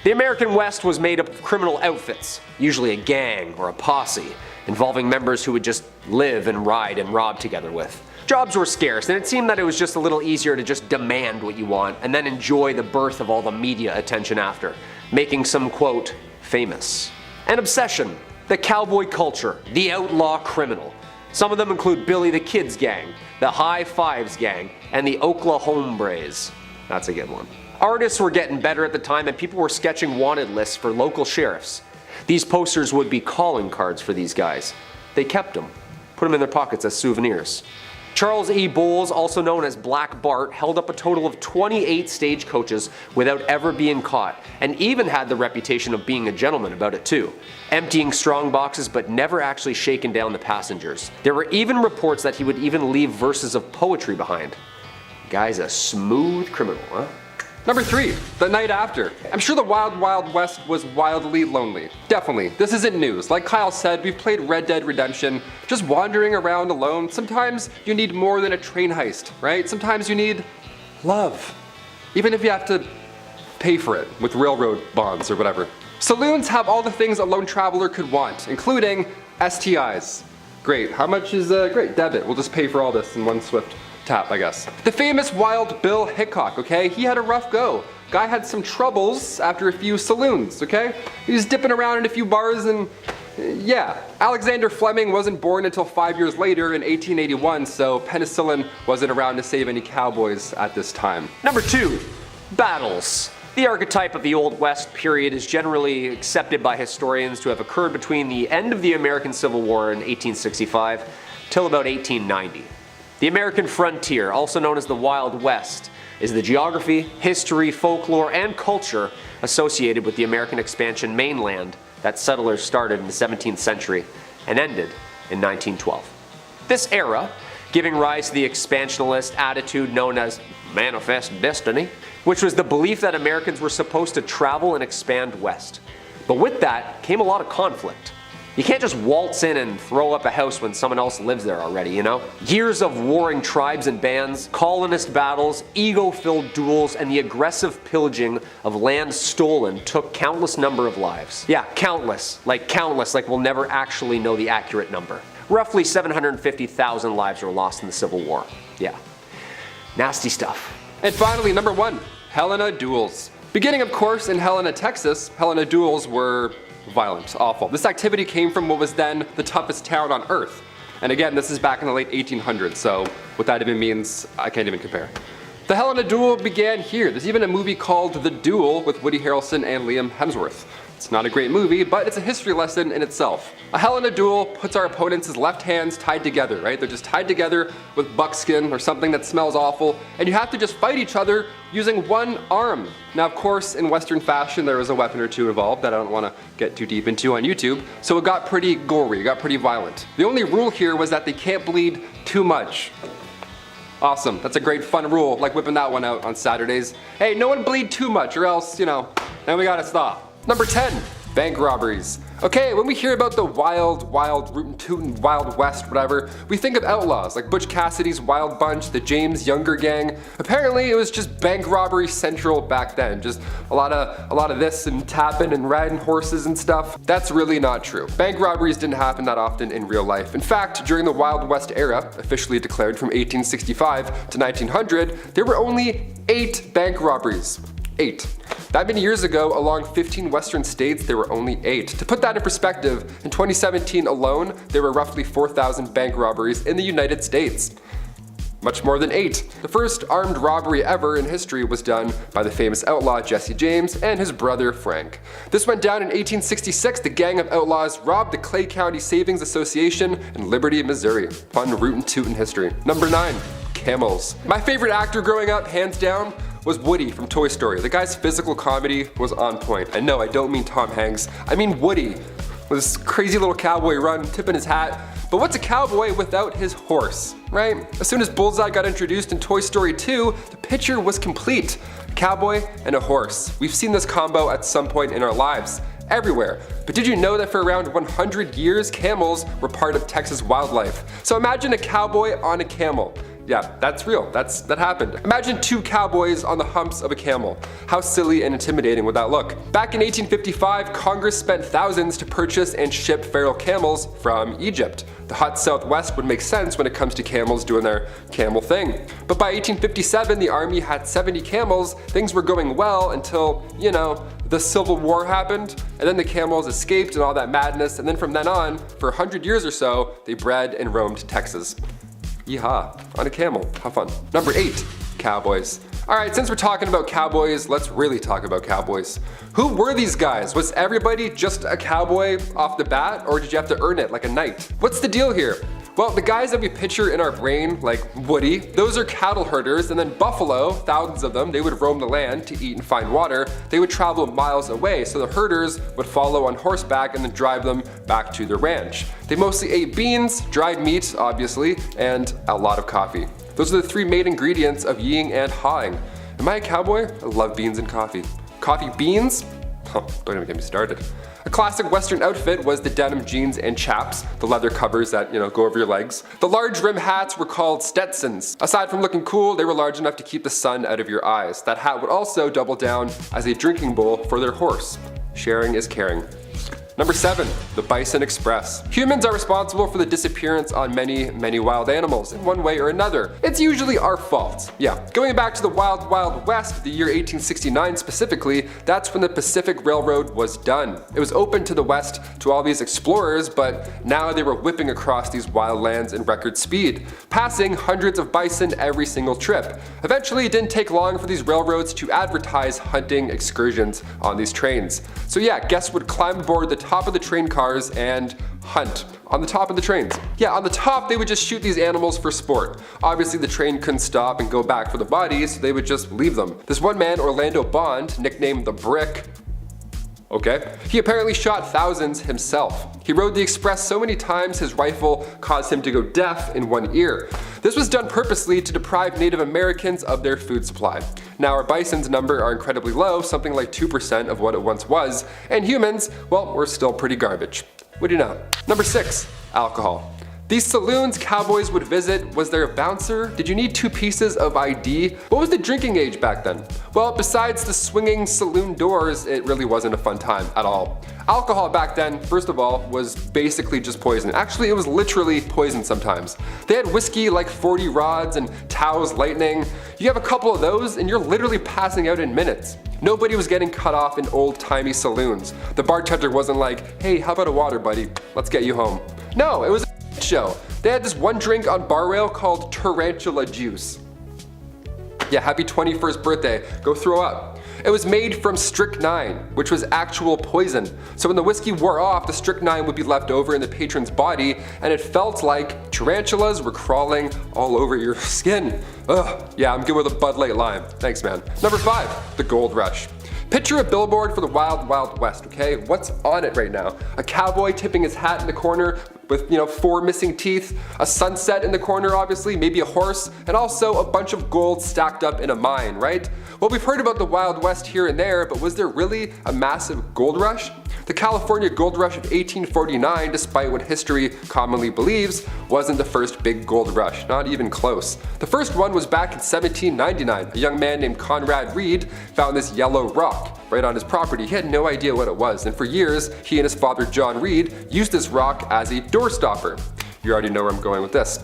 The American West was made up of criminal outfits, usually a gang or a posse, involving members who would just live and ride and rob together with. Jobs were scarce, and it seemed that it was just a little easier to just demand what you want and then enjoy the birth of all the media attention after, making some, quote, famous. An obsession, the cowboy culture, the outlaw criminal. Some of them include Billy the Kid's gang, the High Fives gang, and the Oklahombres. That's a good one. Artists were getting better at the time, and people were sketching wanted lists for local sheriffs. These posters would be calling cards for these guys. They kept them, put them in their pockets as souvenirs. Charles E. Bowles, also known as Black Bart, held up a total of 28 stagecoaches without ever being caught, and even had the reputation of being a gentleman about it too, emptying strong boxes but never actually shaking down the passengers. There were even reports that he would even leave verses of poetry behind. Guy's a smooth criminal, huh? Number 3, the night after. I'm sure the Wild West was wildly lonely. Definitely, this isn't news. Like Kyle said, we've played Red Dead Redemption, just wandering around alone. Sometimes you need more than a train heist, right? Sometimes you need love. Even if you have to pay for it with railroad bonds or whatever. Saloons have all the things a lone traveler could want, including STIs. Great, how much is, great, debit. We'll just pay for all this in one swift tap, I guess. The famous Wild Bill Hickok, okay? He had a rough go. Guy had some troubles after a few saloons, okay? He was dipping around in a few bars and yeah. Alexander Fleming wasn't born until 5 years later in 1881, so penicillin wasn't around to save any cowboys at this time. Number 2, battles. The archetype of the Old West period is generally accepted by historians to have occurred between the end of the American Civil War in 1865 till about 1890. The American frontier, also known as the Wild West, is the geography, history, folklore, and culture associated with the American expansion mainland that settlers started in the 17th century and ended in 1912. This era, giving rise to the expansionist attitude known as manifest destiny, which was the belief that Americans were supposed to travel and expand west. But with that came a lot of conflict. You can't just waltz in and throw up a house when someone else lives there already, you know? Years of warring tribes and bands, colonist battles, ego-filled duels, and the aggressive pillaging of land stolen took countless number of lives. Yeah, countless, like we'll never actually know the accurate number. Roughly 750,000 lives were lost in the Civil War. Yeah, nasty stuff. And finally, number 1, Helena duels. Beginning, of course, in Helena, Texas, Helena duels were violent, awful. This activity came from what was then the toughest town on earth. And again, this is back in the late 1800s, so what that even means, I can't even compare. The Helena duel began here. There's even a movie called The Duel with Woody Harrelson and Liam Hemsworth. It's not a great movie, but it's a history lesson in itself. A Helena duel puts our opponents' left hands tied together, right? They're just tied together with buckskin or something that smells awful, and you have to just fight each other using one arm. Now, of course, in Western fashion, there was a weapon or two involved that I don't want to get too deep into on YouTube, so it got pretty gory, it got pretty violent. The only rule here was that they can't bleed too much. Awesome, that's a great fun rule, like whipping that one out on Saturdays. Hey, no one bleed too much or else, then we gotta stop. Number 10, bank robberies. Okay, when we hear about the wild, rootin' tootin', Wild West, whatever, we think of outlaws like Butch Cassidy's Wild Bunch, the James Younger Gang. Apparently it was just bank robbery central back then, just a lot of this and tapping and riding horses and stuff. That's really not true. Bank robberies didn't happen that often in real life. In fact, during the Wild West era, officially declared from 1865 to 1900, there were only 8 bank robberies. 8. That many years ago, along 15 western states, there were only 8. To put that in perspective, in 2017 alone, there were roughly 4,000 bank robberies in the United States. Much more than 8. The first armed robbery ever in history was done by the famous outlaw Jesse James and his brother Frank. This went down in 1866. The gang of outlaws robbed the Clay County Savings Association in Liberty, Missouri. Fun rootin' tootin' history. Number 9, Camels. My favorite actor growing up, hands down, was Woody from Toy Story. The guy's physical comedy was on point. And no, I don't mean Tom Hanks. I mean Woody. With this crazy little cowboy run, tipping his hat. But what's a cowboy without his horse, right? As soon as Bullseye got introduced in Toy Story 2, the picture was complete. A cowboy and a horse. We've seen this combo at some point in our lives. Everywhere. But did you know that for around 100 years, camels were part of Texas wildlife? So imagine a cowboy on a camel. Yeah, that's real. That happened. Imagine 2 cowboys on the humps of a camel. How silly and intimidating would that look? Back in 1855, Congress spent thousands to purchase and ship feral camels from Egypt. The hot Southwest would make sense when it comes to camels doing their camel thing. But by 1857, the army had 70 camels. Things were going well until, the Civil War happened, and then the camels escaped and all that madness, and then from then on, for 100 years or so, they bred and roamed Texas. Yeehaw, on a camel, have fun. Number 8, cowboys. Alright, since we're talking about cowboys, let's really talk about cowboys. Who were these guys? Was everybody just a cowboy off the bat, or did you have to earn it like a knight? What's the deal here? Well, the guys that we picture in our brain, like Woody, those are cattle herders, and then buffalo, thousands of them, they would roam the land to eat and find water. They would travel miles away, so the herders would follow on horseback and then drive them back to their ranch. They mostly ate beans, dried meat, obviously, and a lot of coffee. Those are the 3 main ingredients of yeeing and hawing. Am I a cowboy? I love beans and coffee. Coffee beans? Don't even get me started. A classic Western outfit was the denim jeans and chaps, the leather covers that, go over your legs. The large rim hats were called Stetsons. Aside from looking cool, they were large enough to keep the sun out of your eyes. That hat would also double down as a drinking bowl for their horse. Sharing is caring. Number 7, the Bison Express. Humans are responsible for the disappearance on many wild animals in one way or another. It's usually our fault. Yeah, going back to the Wild West, the year 1869 specifically, that's when the Pacific Railroad was done. It was open to the West to all these explorers, but now they were whipping across these wild lands in record speed, passing hundreds of bison every single trip. Eventually, it didn't take long for these railroads to advertise hunting excursions on these trains. So yeah, guests would climb aboard the top of the train cars and hunt on the top of the trains. Yeah, on the top they would just shoot these animals for sport. Obviously the train couldn't stop and go back for the bodies, so they would just leave them. This one man, Orlando Bond, nicknamed the Brick, he apparently shot thousands himself. He rode the express so many times his rifle caused him to go deaf in one ear. This was done purposely to deprive Native Americans of their food supply. Now our bison's number are incredibly low, something like 2% of what it once was, and humans, well, we're still pretty garbage. What do you know? Number 6, alcohol. These saloons cowboys would visit, was there a bouncer? Did you need 2 pieces of ID? What was the drinking age back then? Well, besides the swinging saloon doors, it really wasn't a fun time at all. Alcohol back then, first of all, was basically just poison. Actually, it was literally poison sometimes. They had whiskey like 40 rods and Tao's lightning. You have a couple of those and you're literally passing out in minutes. Nobody was getting cut off in old-timey saloons. The bartender wasn't like, hey, how about a water, buddy? Let's get you home. No, it was a show. They had this one drink on bar rail called tarantula juice. Yeah, happy 21st birthday. Go throw up. It was made from strychnine, which was actual poison. So when the whiskey wore off, the strychnine would be left over in the patron's body, and it felt like tarantulas were crawling all over your skin. Ugh, yeah, I'm good with a Bud Light Lime. Thanks, man. Number 5, the gold rush. Picture a billboard for the Wild Wild West, okay? What's on it right now? A cowboy tipping his hat in the corner with, 4 missing teeth, a sunset in the corner obviously, maybe a horse, and also a bunch of gold stacked up in a mine, right? Well, we've heard about the Wild West here and there, but was there really a massive gold rush? The California Gold Rush of 1849, despite what history commonly believes, wasn't the first big gold rush, not even close. The first one was back in 1799. A young man named Conrad Reed found this yellow rock right on his property. He had no idea what it was, and for years, he and his father John Reed used this rock as a doorstopper. You already know where I'm going with this.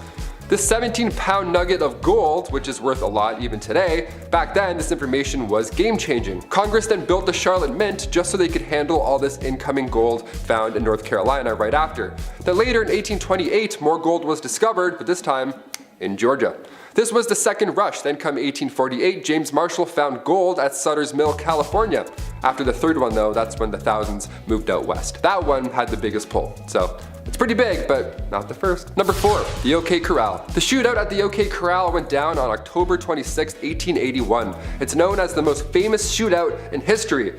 This 17-pound nugget of gold, which is worth a lot even today, back then this information was game-changing. Congress then built the Charlotte Mint just so they could handle all this incoming gold found in North Carolina right after. Then later in 1828, more gold was discovered, but this time in Georgia. This was the second rush. Then come 1848, James Marshall found gold at Sutter's Mill, California. After the third one though, that's when the thousands moved out west. That one had the biggest pull. So it's pretty big, but not the first. Number 4, the OK Corral. The shootout at the OK Corral went down on October 26, 1881. It's known as the most famous shootout in history.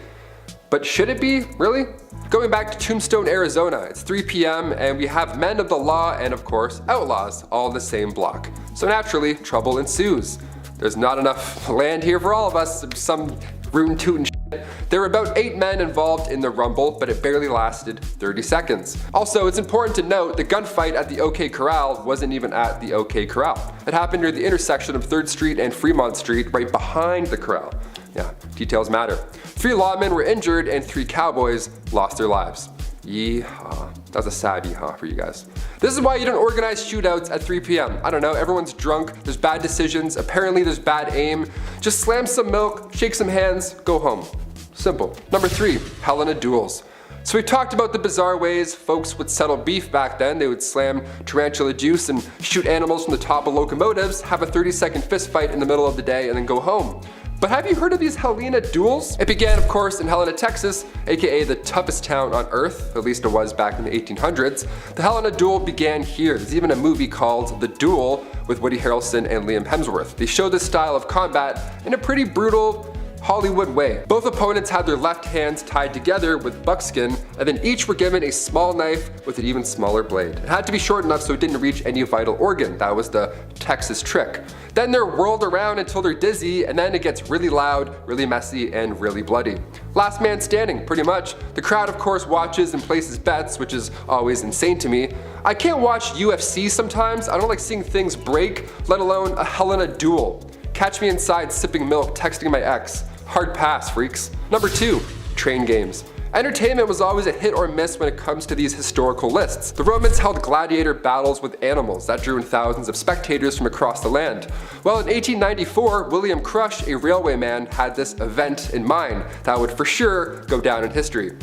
But should it be? Really? Going back to Tombstone, Arizona, it's 3 p.m. and we have men of the law and of course outlaws all in the same block. So naturally, trouble ensues. There's not enough land here for all of us, some rootin' tootin' shit. There were about 8 men involved in the rumble, but it barely lasted 30 seconds. Also, it's important to note the gunfight at the OK Corral wasn't even at the OK Corral. It happened near the intersection of 3rd Street and Fremont Street, right behind the corral. Yeah, details matter. 3 lawmen were injured and 3 cowboys lost their lives. Yeehaw. That was a sad yeehaw for you guys. This is why you don't organize shootouts at 3 p.m. I don't know, everyone's drunk, there's bad decisions, apparently there's bad aim. Just slam some milk, shake some hands, go home. Simple. Number 3, Helena duels. So we talked about the bizarre ways folks would settle beef back then. They would slam tarantula juice and shoot animals from the top of locomotives, have a 30-second fist fight in the middle of the day, and then go home. But have you heard of these Helena duels? It began, of course, in Helena, Texas, aka the toughest town on earth, at least it was back in the 1800s. The Helena duel began here. There's even a movie called The Duel with Woody Harrelson and Liam Hemsworth. They show this style of combat in a pretty brutal Hollywood way. Both opponents had their left hands tied together with buckskin, and then each were given a small knife with an even smaller blade. It had to be short enough so it didn't reach any vital organ. That was the Texas trick. Then they're whirled around until they're dizzy, and then it gets really loud, really messy, and really bloody. Last man standing, pretty much. The crowd, of course, watches and places bets, which is always insane to me. I can't watch UFC sometimes. I don't like seeing things break, let alone a Helena duel. Catch me inside sipping milk, texting my ex. Hard pass, freaks. Number 2, train games. Entertainment was always a hit or miss when it comes to these historical lists. The Romans held gladiator battles with animals that drew in thousands of spectators from across the land. Well, in 1894, William Crush, a railwayman, had this event in mind that would for sure go down in history.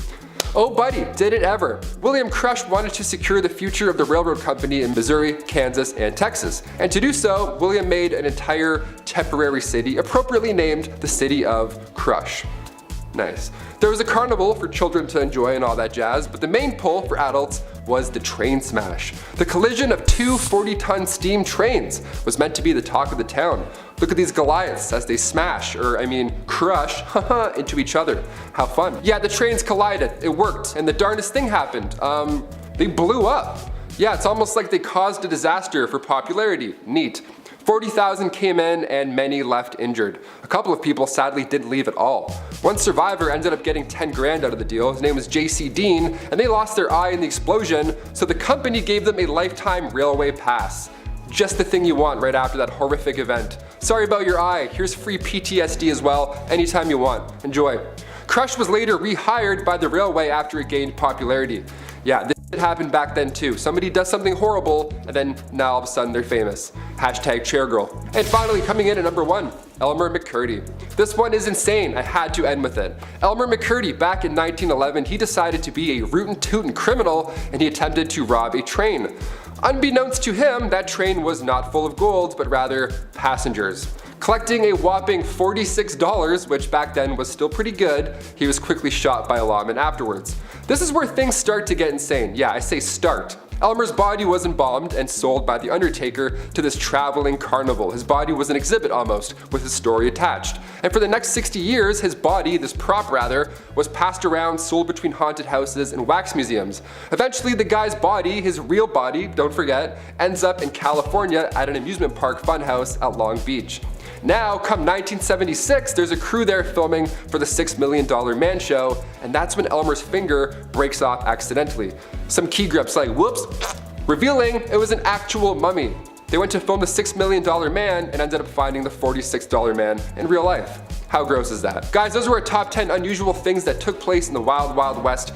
Oh buddy, did it ever. William Crush wanted to secure the future of the railroad company in Missouri, Kansas, and Texas. And to do so, William made an entire temporary city appropriately named the city of Crush. Nice. There was a carnival for children to enjoy and all that jazz, but the main pull for adults was the train smash. The collision of 2 40-ton steam trains was meant to be the talk of the town. Look at these Goliaths as they smash, crush, into each other. How fun. Yeah, the trains collided, it worked, and the darndest thing happened. They blew up. Yeah, it's almost like they caused a disaster for popularity. Neat. 40,000 came in and many left injured. A couple of people sadly didn't leave at all. One survivor ended up getting 10 grand out of the deal. His name was J.C. Dean, and they lost their eye in the explosion, so the company gave them a lifetime railway pass. Just the thing you want right after that horrific event. Sorry about your eye, here's free PTSD as well, anytime you want. Enjoy. Crush was later rehired by the railway after it gained popularity. Yeah, this happened back then too. Somebody does something horrible, and then now all of a sudden they're famous. Hashtag chairgirl. And finally coming in at number 1, Elmer McCurdy. This one is insane, I had to end with it. Elmer McCurdy, back in 1911, he decided to be a rootin' tootin' criminal, and he attempted to rob a train. Unbeknownst to him, that train was not full of gold, but rather passengers. Collecting a whopping $46, which back then was still pretty good, he was quickly shot by a lawman afterwards. This is where things start to get insane. Yeah, I say start. Elmer's body was embalmed and sold by the Undertaker to this traveling carnival. His body was an exhibit almost, with his story attached. And for the next 60 years, his body, this prop rather, was passed around, sold between haunted houses and wax museums. Eventually the guy's body, his real body, don't forget, ends up in California at an amusement park funhouse at Long Beach. Now, come 1976, there's a crew there filming for the $6 Million Man Show, and that's when Elmer's finger breaks off accidentally. Some key grips like, whoops, revealing it was an actual mummy. They went to film the $6 Million Man and ended up finding the $46 man in real life. How gross is that? Guys, those were our top 10 unusual things that took place in the Wild Wild West.